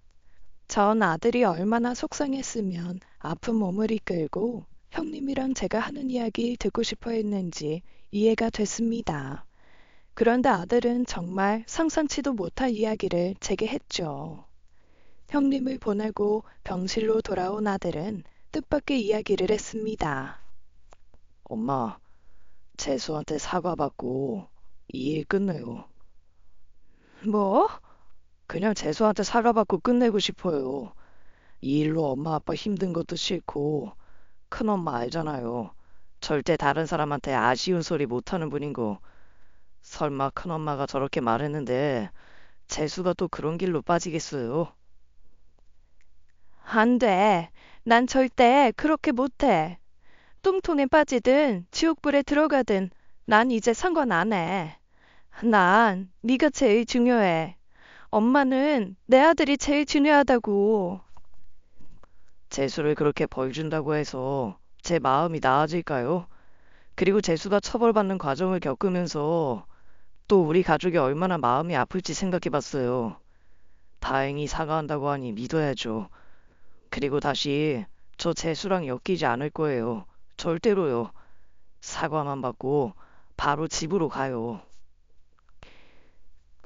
전 아들이 얼마나 속상했으면 아픈 몸을 이끌고 형님이랑 제가 하는 이야기 듣고 싶어 했는지 이해가 됐습니다. 그런데 아들은 정말 상상치도 못할 이야기를 제게 했죠. 형님을 보내고 병실로 돌아온 아들은 뜻밖의 이야기를 했습니다. 엄마, 재수한테 사과받고 이 일 끝내요. 뭐? 그냥 재수한테 사과받고 끝내고 싶어요. 이 일로 엄마 아빠 힘든 것도 싫고 큰엄마 알잖아요. 절대 다른 사람한테 아쉬운 소리 못하는 분인 거. 설마 큰엄마가 저렇게 말했는데 재수가 또 그런 길로 빠지겠어요? 안 돼. 난 절대 그렇게 못해. 똥통에 빠지든 지옥불에 들어가든 난 이제 상관 안 해. 난 네가 제일 중요해. 엄마는 내 아들이 제일 중요하다고. 재수를 그렇게 벌 준다고 해서 제 마음이 나아질까요? 그리고 재수가 처벌받는 과정을 겪으면서 또 우리 가족이 얼마나 마음이 아플지 생각해 봤어요. 다행히 사과한다고 하니 믿어야죠. 그리고 다시 저 재수랑 엮이지 않을 거예요. 절대로요. 사과만 받고 바로 집으로 가요.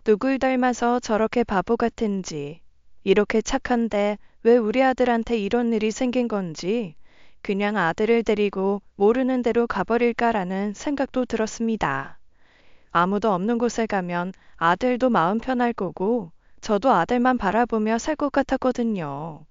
누굴 닮아서 저렇게 바보 같은지, 이렇게 착한데 왜 우리 아들한테 이런 일이 생긴 건지, 그냥 아들을 데리고 모르는 데로 가버릴까라는 생각도 들었습니다. 아무도 없는 곳에 가면 아들도 마음 편할 거고, 저도 아들만 바라보며 살 것 같았거든요.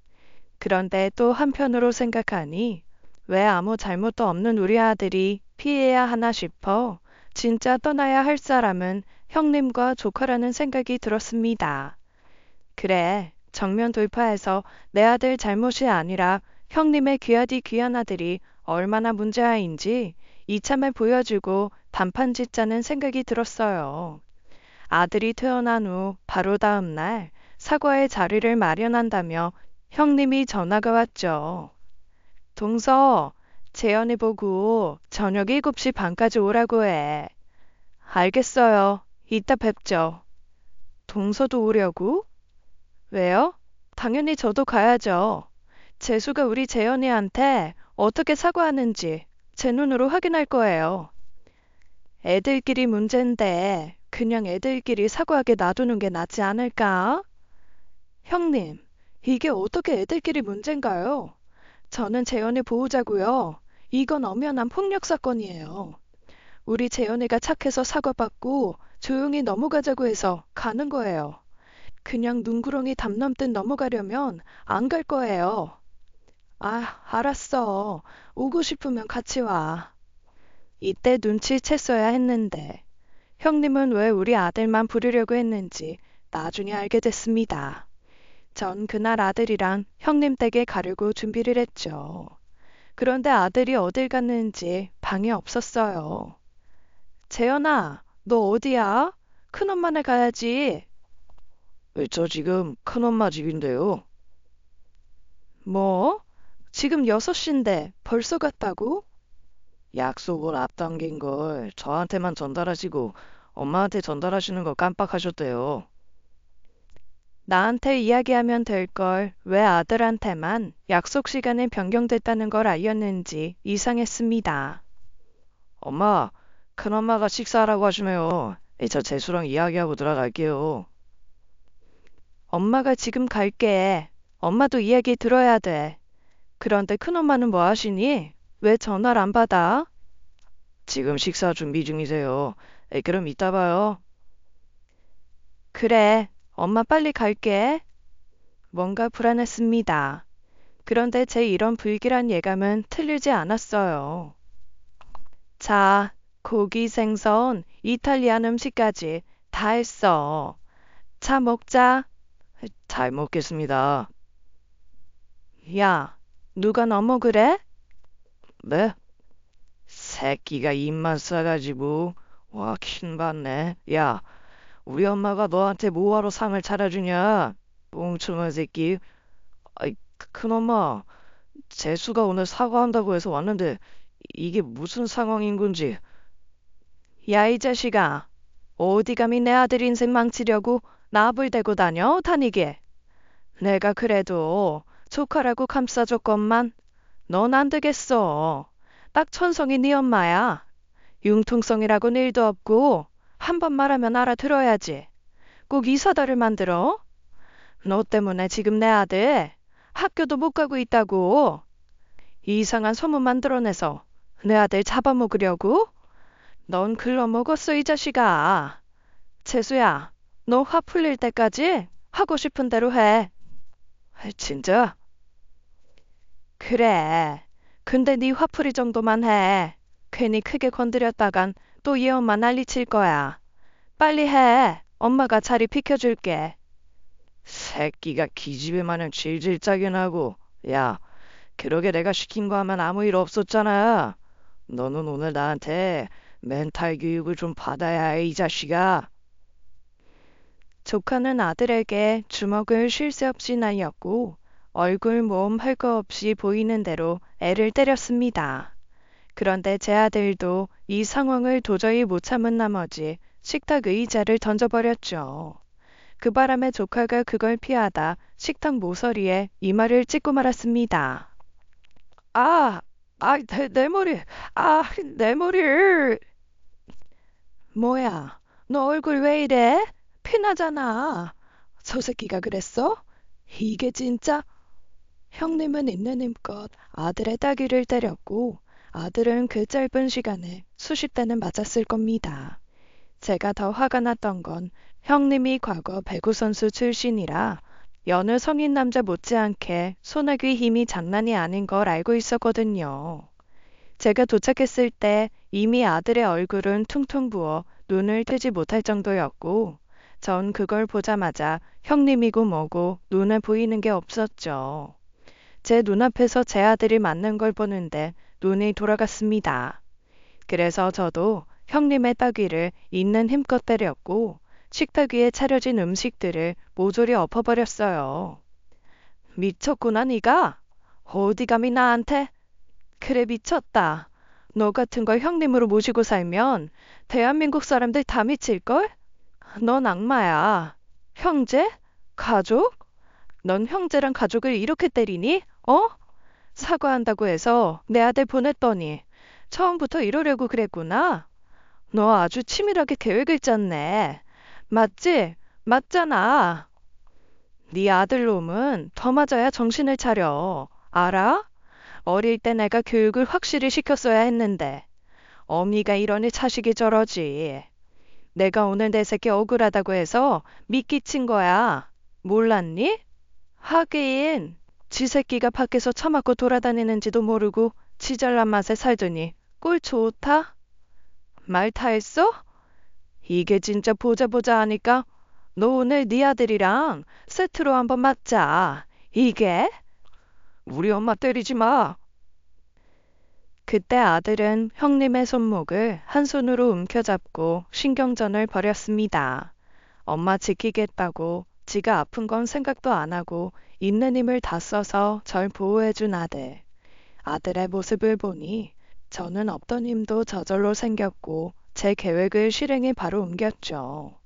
그런데 또 한편으로 생각하니, 왜 아무 잘못도 없는 우리 아들이 피해야 하나 싶어 진짜 떠나야 할 사람은 형님과 조카라는 생각이 들었습니다. 그래, 정면 돌파해서 내 아들 잘못이 아니라 형님의 귀하디 귀한 아들이 얼마나 문제아인지 이참에 보여주고 단판 짓자는 생각이 들었어요. 아들이 태어난 후 바로 다음 날 사과의 자리를 마련한다며 형님이 전화가 왔죠. 동서, 재현이 보고 저녁 7시 반까지 오라고 해. 알겠어요. 이따 뵙죠. 동서도 오려고? 왜요? 당연히 저도 가야죠. 재수가 우리 재현이한테 어떻게 사과하는지 제 눈으로 확인할 거예요. 애들끼리 문제인데 그냥 애들끼리 사과하게 놔두는 게 낫지 않을까? 형님, 이게 어떻게 애들끼리 문제인가요? 저는 재현이 보호자고요. 이건 엄연한 폭력 사건이에요. 우리 재현이가 착해서 사과받고 조용히 넘어가자고 해서 가는 거예요. 그냥 눈구렁이 담 넘듯 넘어가려면 안 갈 거예요. 아, 알았어. 오고 싶으면 같이 와. 이때 눈치챘어야 했는데 형님은 왜 우리 아들만 부르려고 했는지 나중에 알게 됐습니다. 전 그날 아들이랑 형님 댁에 가려고 준비를 했죠. 그런데 아들이 어딜 갔는지 방에 없었어요. 재현아, 너 어디야? 큰엄마네 가야지. 저 지금 큰엄마 집인데요. 뭐? 지금 6시인데 벌써 갔다고? 약속을 앞당긴 걸 저한테만 전달하시고 엄마한테 전달하시는 거 깜빡하셨대요. 나한테 이야기하면 될 걸 왜 아들한테만 약속 시간이 변경됐다는 걸 알렸는지 이상했습니다. 엄마, 큰엄마가 식사하라고 하시네요. 저 재수랑 이야기하고 들어갈게요. 엄마가 지금 갈게. 엄마도 이야기 들어야 돼. 그런데 큰엄마는 뭐 하시니? 왜 전화를 안 받아? 지금 식사 준비 중이세요. 그럼 이따 봐요. 그래, 엄마 빨리 갈게. 뭔가 불안했습니다. 그런데 제 이런 불길한 예감은 틀리지 않았어요. 자, 고기, 생선, 이탈리안 음식까지 다 했어. 자, 먹자. 잘 먹겠습니다. 야, 누가 너무 그래? 네? 새끼가 입만 싸가지고 와 킹받네. 야, 우리 엄마가 너한테 뭐하러 상을 차려주냐? 똥충한 새끼. 아이, 큰엄마, 재수가 오늘 사과한다고 해서 왔는데 이게 무슨 상황인 건지. 야, 이 자식아. 어디 감히 내 아들 인생 망치려고 나불 대고 다니게. 내가 그래도 조카라고 감싸줬건만 넌 안 되겠어. 딱 천성이 네 엄마야. 융통성이라고는 일도 없고 한 번 말하면 알아들어야지. 꼭 이사다를 만들어? 너 때문에 지금 내 아들 학교도 못 가고 있다고. 이상한 소문 만들어내서 내 아들 잡아먹으려고? 넌 글러먹었어, 이 자식아. 재수야, 너 화 풀릴 때까지 하고 싶은 대로 해. 진짜? 그래. 근데 네 화풀이 정도만 해. 괜히 크게 건드렸다간 또 얘 엄마 난리칠 거야. 빨리 해. 엄마가 자리 비켜줄게. 새끼가 기집애 마냥 질질 짜게 나고. 야, 그러게 내가 시킨 거 하면 아무 일 없었잖아. 너는 오늘 나한테 멘탈 교육을 좀 받아야 해, 이 자식아. 조카는 아들에게 주먹을 쉴 새 없이 날렸고 얼굴 몸 할 거 없이 보이는 대로 애를 때렸습니다. 그런데 제 아들도 이 상황을 도저히 못 참은 나머지 식탁 의자를 던져버렸죠. 그 바람에 조카가 그걸 피하다 식탁 모서리에 이마를 찍고 말았습니다. 아, 내 머리, 내 머리를. 뭐야, 너 얼굴 왜 이래? 피나잖아. 저 새끼가 그랬어? 이게 진짜? 형님은 있는 힘껏 아들의 따귀를 때렸고 아들은 그 짧은 시간에 수십 대는 맞았을 겁니다. 제가 더 화가 났던 건 형님이 과거 배구 선수 출신이라 여느 성인 남자 못지않게 손아귀 힘이 장난이 아닌 걸 알고 있었거든요. 제가 도착했을 때 이미 아들의 얼굴은 퉁퉁 부어 눈을 뜨지 못할 정도였고 전 그걸 보자마자 형님이고 뭐고 눈에 보이는 게 없었죠. 제 눈앞에서 제 아들이 맞는 걸 보는데 눈이 돌아갔습니다. 그래서 저도 형님의 따귀를 있는 힘껏 때렸고 식탁 위에 차려진 음식들을 모조리 엎어버렸어요. 미쳤구나 네가? 어디 감히 나한테? 그래 미쳤다. 너 같은 걸 형님으로 모시고 살면 대한민국 사람들 다 미칠걸? 넌 악마야. 형제? 가족? 넌 형제랑 가족을 이렇게 때리니? 어? 사과한다고 해서 내 아들 보냈더니 처음부터 이러려고 그랬구나. 너 아주 치밀하게 계획을 짰네. 맞지? 맞잖아. 네 아들놈은 더 맞아야 정신을 차려. 알아? 어릴 때 내가 교육을 확실히 시켰어야 했는데 어미가 이러니 자식이 저러지. 내가 오늘 내 새끼 억울하다고 해서 미끼친 거야. 몰랐니? 하긴 지 새끼가 밖에서 처맞고 돌아다니는지도 모르고 지 잘난 맛에 살더니 꼴 좋다? 말 다 했어? 이게 진짜 보자 하니까 너 오늘 네 아들이랑 세트로 한번 맞자. 이게? 우리 엄마 때리지 마. 그때 아들은 형님의 손목을 한 손으로 움켜잡고 신경전을 벌였습니다. 엄마 지키겠다고 지가 아픈 건 생각도 안 하고 있는 힘을 다 써서 절 보호해준 아들. 아들의 모습을 보니 저는 없던 힘도 저절로 생겼고 제 계획을 실행에 바로 옮겼죠.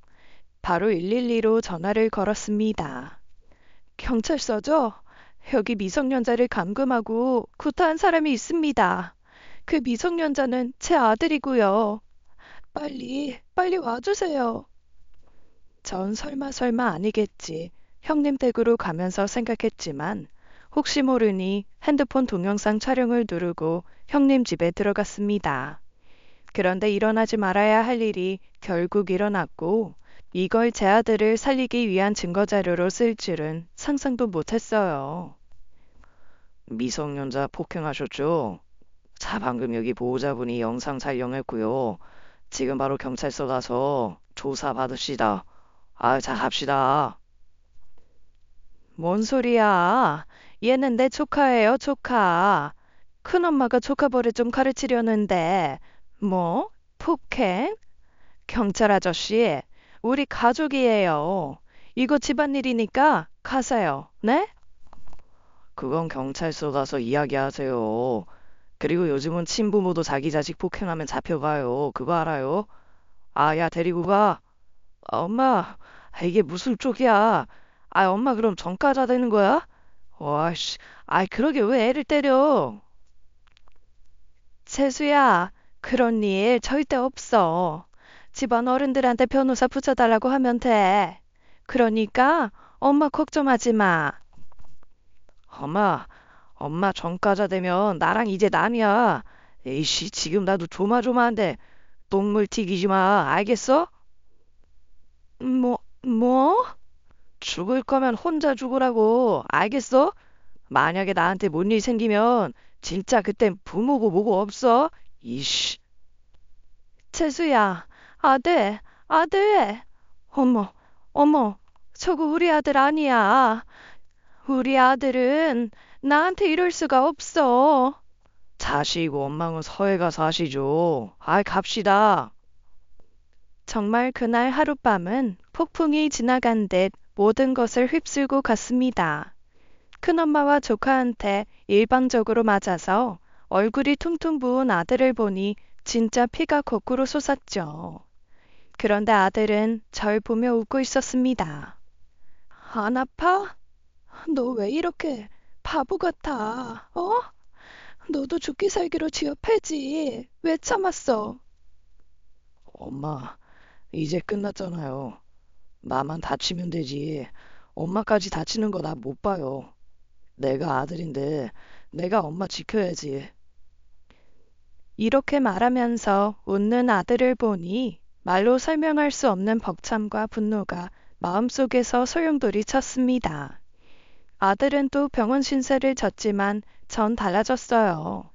바로 112로 전화를 걸었습니다. 경찰서죠? 여기 미성년자를 감금하고 구타한 사람이 있습니다. 그 미성년자는 제 아들이고요. 빨리 와주세요. 전 설마 아니겠지. 형님 댁으로 가면서 생각했지만 혹시 모르니 핸드폰 동영상 촬영을 누르고 형님 집에 들어갔습니다. 그런데 일어나지 말아야 할 일이 결국 일어났고 이걸 제 아들을 살리기 위한 증거자료로 쓸 줄은 상상도 못했어요. 미성년자 폭행하셨죠? 자, 방금 여기 보호자분이 영상 촬영했고요. 지금 바로 경찰서 가서 조사 받으시다. 자, 갑시다. 뭔 소리야? 얘는 내 조카예요, 조카. 큰엄마가 조카 버릇 좀 가르치려는데 뭐? 폭행? 경찰 아저씨, 우리 가족이에요. 이거 집안일이니까 가세요. 네? 그건 경찰서 가서 이야기하세요. 그리고 요즘은 친부모도 자기 자식 폭행하면 잡혀가요. 그거 알아요? 야, 데리고 가. 엄마, 이게 무슨 쪽이야? 엄마 그럼 전과자 되는 거야? 와씨, 그러게 왜 애를 때려? 재수야, 그런 일 절대 없어. 집안 어른들한테 변호사 붙여달라고 하면 돼. 그러니까 엄마 걱정하지 마. 엄마 전과자 되면 나랑 이제 남이야. 에이씨, 지금 나도 조마조마한데 똥물 튀기지 마. 알겠어? 뭐? 죽을 거면 혼자 죽으라고. 알겠어? 만약에 나한테 뭔 일 생기면 진짜 그땐 부모고 뭐고 없어. 이씨. 재수야, 아들. 어머, 저거 우리 아들 아니야. 우리 아들은 나한테 이럴 수가 없어. 자식 원망은 서해가 사시죠. 아이, 갑시다. 정말 그날 하룻밤은 폭풍이 지나간 듯 모든 것을 휩쓸고 갔습니다. 큰엄마와 조카한테 일방적으로 맞아서 얼굴이 퉁퉁 부은 아들을 보니 진짜 피가 거꾸로 솟았죠. 그런데 아들은 절 보며 웃고 있었습니다. 안 아파? 너 왜 이렇게 바보 같아? 어? 너도 죽기 살기로 지어패지. 왜 참았어? 엄마, 이제 끝났잖아요. 나만 다치면 되지. 엄마까지 다치는 거 나 못 봐요. 내가 아들인데 내가 엄마 지켜야지. 이렇게 말하면서 웃는 아들을 보니 말로 설명할 수 없는 벅참과 분노가 마음속에서 소용돌이 쳤습니다. 아들은 또 병원 신세를 졌지만 전 달라졌어요.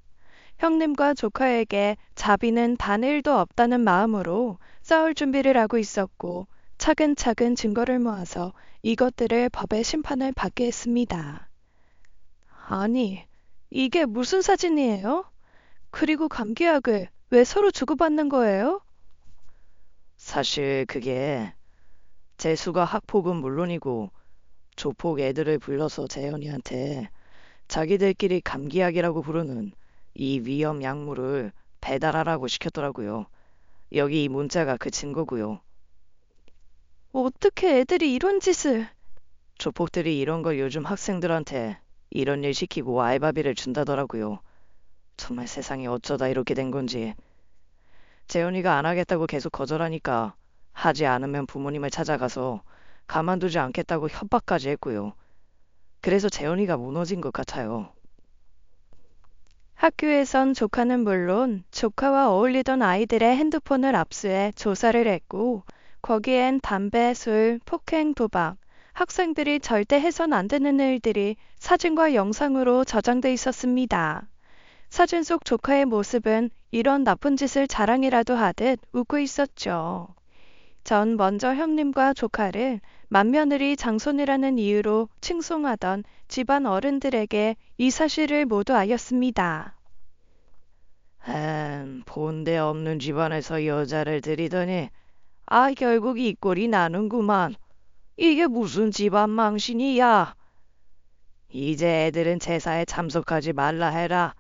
형님과 조카에게 자비는 단 1도 없다는 마음으로 싸울 준비를 하고 있었고 차근차근 증거를 모아서 이것들을 법의 심판을 받게 했습니다. 아니, 이게 무슨 사진이에요? 그리고 감기약을 왜 서로 주고받는 거예요? 사실 그게 재수가 학폭은 물론이고 조폭 애들을 불러서 재현이한테 자기들끼리 감기약이라고 부르는 이 위험 약물을 배달하라고 시켰더라고요. 여기 이 문자가 그 증거고요. 어떻게 애들이 이런 짓을... 조폭들이 이런 걸 요즘 학생들한테 이런 일 시키고 알바비를 준다더라고요. 정말 세상이 어쩌다 이렇게 된 건지. 재현이가 안 하겠다고 계속 거절하니까 하지 않으면 부모님을 찾아가서 가만두지 않겠다고 협박까지 했고요. 그래서 재현이가 무너진 것 같아요. 학교에선 조카는 물론 조카와 어울리던 아이들의 핸드폰을 압수해 조사를 했고 거기엔 담배, 술, 폭행, 도박, 학생들이 절대 해선 안 되는 일들이 사진과 영상으로 저장돼 있었습니다. 사진 속 조카의 모습은 이런 나쁜 짓을 자랑이라도 하듯 웃고 있었죠. 전 먼저 형님과 조카를 맏며느리 장손이라는 이유로 칭송하던 집안 어른들에게 이 사실을 모두 알렸습니다. 본데 없는 집안에서 여자를 들이더니 결국 이 꼴이 나는구만. 이게 무슨 집안 망신이야. 이제 애들은 제사에 참석하지 말라 해라.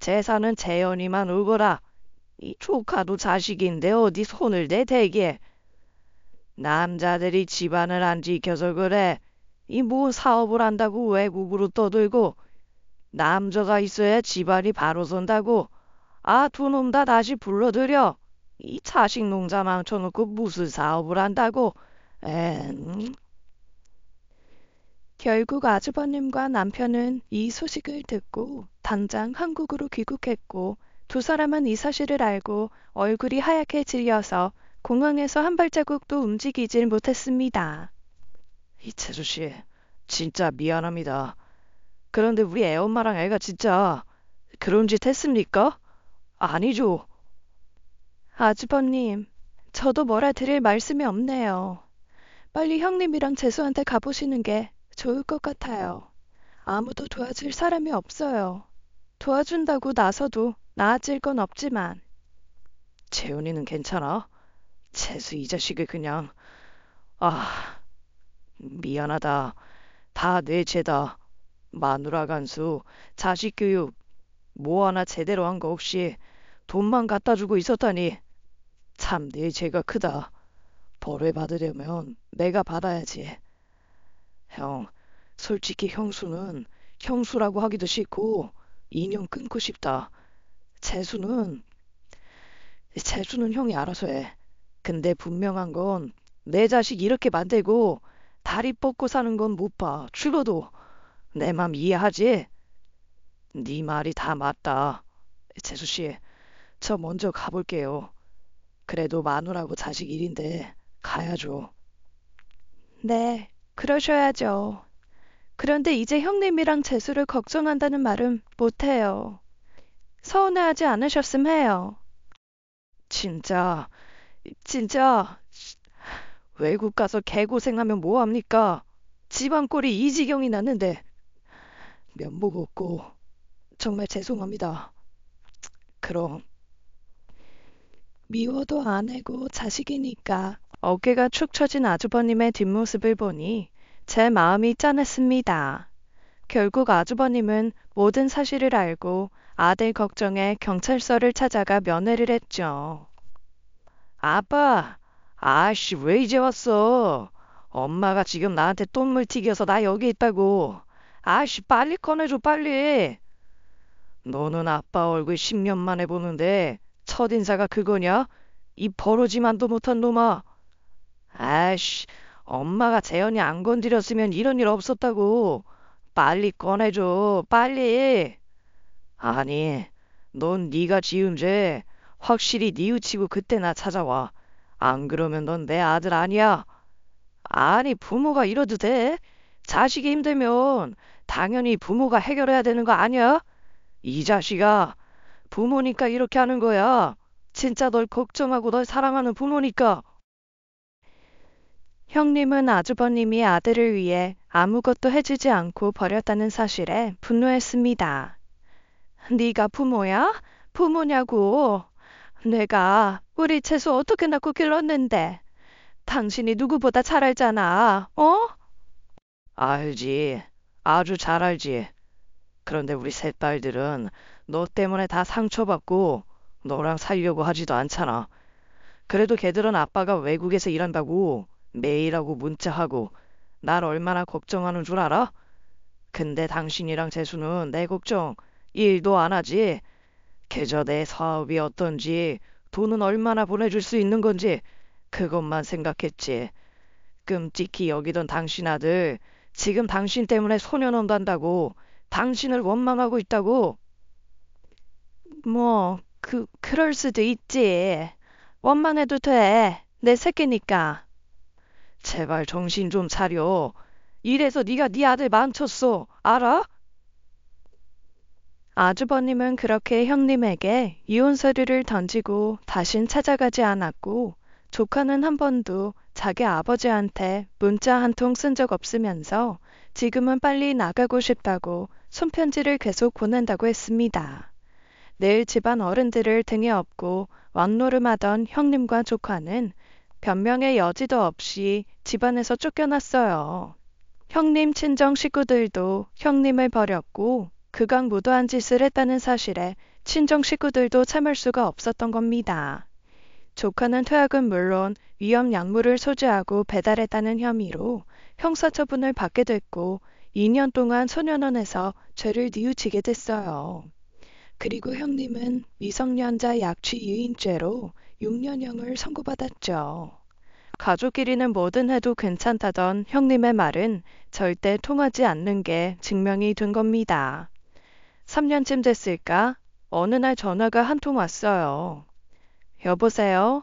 제사는 재현이만 오거라. 이 조카도 자식인데 어디 손을 대 대게. 남자들이 집안을 안 지켜서 그래. 이 뭔 사업을 한다고 외국으로 떠들고 남자가 있어야 집안이 바로 선다고. 두 놈 다 다시 불러들여. 이 자식 농사 망쳐놓고 무슨 사업을 한다고. 결국 아주버님과 남편은 이 소식을 듣고 당장 한국으로 귀국했고 두 사람은 이 사실을 알고 얼굴이 하얗게 질려서 공항에서 한 발자국도 움직이질 못했습니다. 이채수 씨, 진짜 미안합니다. 그런데 우리 애엄마랑 애가 진짜 그런 짓 했습니까? 아니죠. 아주버님, 저도 뭐라 드릴 말씀이 없네요. 빨리 형님이랑 재수한테 가보시는 게 좋을 것 같아요. 아무도 도와줄 사람이 없어요. 도와준다고 나서도 나아질 건 없지만. 재훈이는 괜찮아? 채수 이 자식을 그냥... 미안하다. 다 내 죄다. 마누라 간수, 자식 교육, 뭐 하나 제대로 한 거 없이 돈만 갖다 주고 있었다니. 참 내 죄가 크다. 벌을 받으려면 내가 받아야지. 형, 솔직히 형수는 형수라고 하기도 싫고 인연 끊고 싶다. 재수는 형이 알아서 해. 근데 분명한 건 내 자식 이렇게 만들고 다리 뻗고 사는 건 못 봐. 죽어도. 내 맘 이해하지? 네 말이 다 맞다. 재수 씨, 저 먼저 가볼게요. 그래도 마누라고 자식 일인데 가야죠. 네, 그러셔야죠. 그런데 이제 형님이랑 재수를 걱정한다는 말은 못해요. 서운해하지 않으셨음 해요. 진짜 외국 가서 개고생하면 뭐합니까? 집안 꼴이 이 지경이 났는데. 면목 없고 정말 죄송합니다. 그럼. 미워도 아내고 자식이니까 어깨가 축 처진 아주버님의 뒷모습을 보니 제 마음이 짠했습니다. 결국 아주버님은 모든 사실을 알고 아들 걱정에 경찰서를 찾아가 면회를 했죠. 아빠, 아씨 왜 이제 왔어? 엄마가 지금 나한테 똥물 튀겨서 나 여기 있다고. 아씨 빨리 꺼내줘 빨리. 너는 아빠 얼굴 10년 만에 보는데 첫인사가 그거냐? 이 버러지만도 못한 놈아. 아씨, 엄마가 재현이 안 건드렸으면 이런 일 없었다고. 빨리 꺼내줘, 빨리. 아니, 넌 네가 지은 죄 확실히 뉘우치고 그때 나 찾아와. 안 그러면 넌 내 아들 아니야. 아니, 부모가 이러도 돼? 자식이 힘들면 당연히 부모가 해결해야 되는 거 아니야? 이 자식아, 부모니까 이렇게 하는 거야. 진짜 널 걱정하고 널 사랑하는 부모니까. 형님은 아주버님이 아들을 위해 아무것도 해주지 않고 버렸다는 사실에 분노했습니다. 네가 부모야? 부모냐고. 내가 우리 채수 어떻게 낳고 길렀는데. 당신이 누구보다 잘 알잖아. 어? 알지. 아주 잘 알지. 그런데 우리 셋딸들은 너 때문에 다 상처받고 너랑 살려고 하지도 않잖아. 그래도 걔들은 아빠가 외국에서 일한다고 매일하고 문자하고 날 얼마나 걱정하는 줄 알아? 근데 당신이랑 재수는 내 걱정 1도 안 하지. 그저 내 사업이 어떤지 돈은 얼마나 보내줄 수 있는 건지 그것만 생각했지. 끔찍히 여기던 당신 아들 지금 당신 때문에 소년원 단다고 당신을 원망하고 있다고. 뭐, 그럴 수도 있지. 원망해도 돼. 내 새끼니까. 제발 정신 좀 차려. 이래서 네가 네 아들 망쳤어. 알아? 아주버님은 그렇게 형님에게 이혼 서류를 던지고 다신 찾아가지 않았고 조카는 한 번도 자기 아버지한테 문자 한 통 쓴 적 없으면서 지금은 빨리 나가고 싶다고 손편지를 계속 보낸다고 했습니다. 늘 집안 어른들을 등에 업고 왕노름하던 형님과 조카는 변명의 여지도 없이 집안에서 쫓겨났어요. 형님 친정 식구들도 형님을 버렸고 극악 무도한 짓을 했다는 사실에 친정 식구들도 참을 수가 없었던 겁니다. 조카는 퇴학은 물론 위험 약물을 소지하고 배달했다는 혐의로 형사처분을 받게 됐고 2년 동안 소년원에서 죄를 뉘우치게 됐어요. 그리고 형님은 미성년자 약취 유인죄로 6년형을 선고받았죠. 가족끼리는 뭐든 해도 괜찮다던 형님의 말은 절대 통하지 않는 게 증명이 된 겁니다. 3년쯤 됐을까? 어느 날 전화가 한 통 왔어요. 여보세요?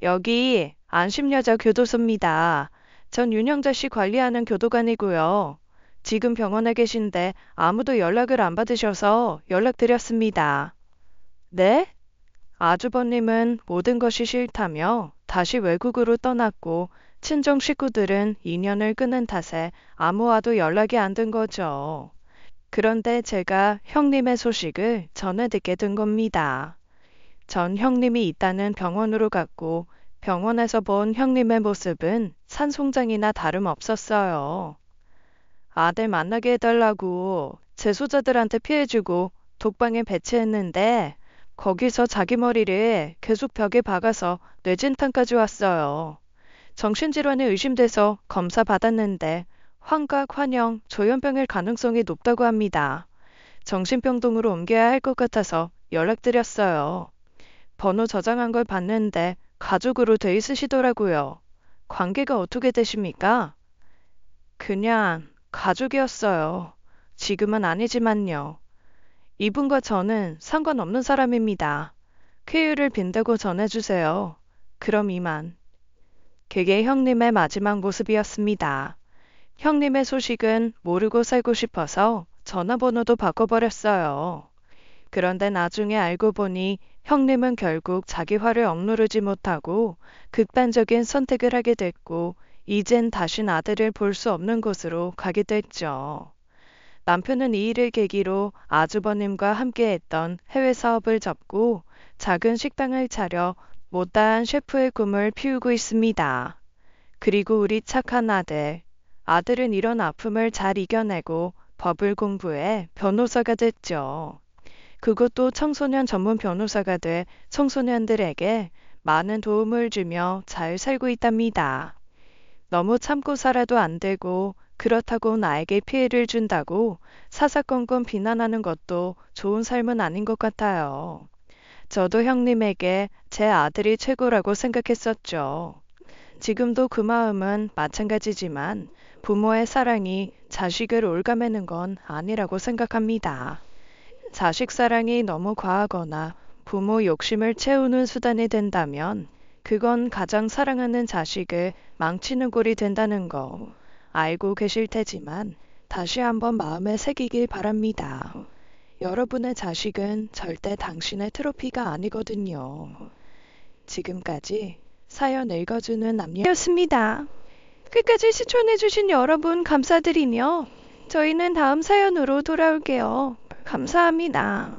여기 안심여자 교도소입니다. 전 윤영자 씨 관리하는 교도관이고요. 지금 병원에 계신데 아무도 연락을 안 받으셔서 연락드렸습니다. 네? 아주버님은 모든 것이 싫다며 다시 외국으로 떠났고 친정 식구들은 인연을 끊은 탓에 아무와도 연락이 안 된 거죠. 그런데 제가 형님의 소식을 전해 듣게 된 겁니다. 전 형님이 있다는 병원으로 갔고 병원에서 본 형님의 모습은 산송장이나 다름없었어요. 아들 만나게 해달라고 재소자들한테 피해주고 독방에 배치했는데 거기서 자기 머리를 계속 벽에 박아서 뇌진탕까지 왔어요. 정신질환에 의심돼서 검사 받았는데 환각, 환영, 조현병일 가능성이 높다고 합니다. 정신병동으로 옮겨야 할 것 같아서 연락드렸어요. 번호 저장한 걸 봤는데 가족으로 돼 있으시더라고요. 관계가 어떻게 되십니까? 그냥 가족이었어요. 지금은 아니지만요. 이분과 저는 상관없는 사람입니다. 쾌유를 빈다고 전해주세요. 그럼 이만. 그게 형님의 마지막 모습이었습니다. 형님의 소식은 모르고 살고 싶어서 전화번호도 바꿔버렸어요. 그런데 나중에 알고 보니 형님은 결국 자기 화를 억누르지 못하고 극단적인 선택을 하게 됐고 이젠 다신 아들을 볼 수 없는 곳으로 가게 됐죠. 남편은 이 일을 계기로 아주버님과 함께했던 해외 사업을 접고 작은 식당을 차려 못다한 셰프의 꿈을 피우고 있습니다. 그리고 우리 착한 아들은 이런 아픔을 잘 이겨내고 법을 공부해 변호사가 됐죠. 그것도 청소년 전문 변호사가 돼 청소년들에게 많은 도움을 주며 잘 살고 있답니다. 너무 참고 살아도 안 되고 그렇다고 나에게 피해를 준다고 사사건건 비난하는 것도 좋은 삶은 아닌 것 같아요. 저도 형님에게 제 아들이 최고라고 생각했었죠. 지금도 그 마음은 마찬가지지만 부모의 사랑이 자식을 올가매는 건 아니라고 생각합니다. 자식 사랑이 너무 과하거나 부모 욕심을 채우는 수단이 된다면 그건 가장 사랑하는 자식을 망치는 꼴이 된다는 거 알고 계실 테지만 다시 한번 마음에 새기길 바랍니다. 여러분의 자식은 절대 당신의 트로피가 아니거든요. 지금까지 사연 읽어주는 남녀였습니다. 끝까지 시청해주신 여러분 감사드리며 저희는 다음 사연으로 돌아올게요. 감사합니다.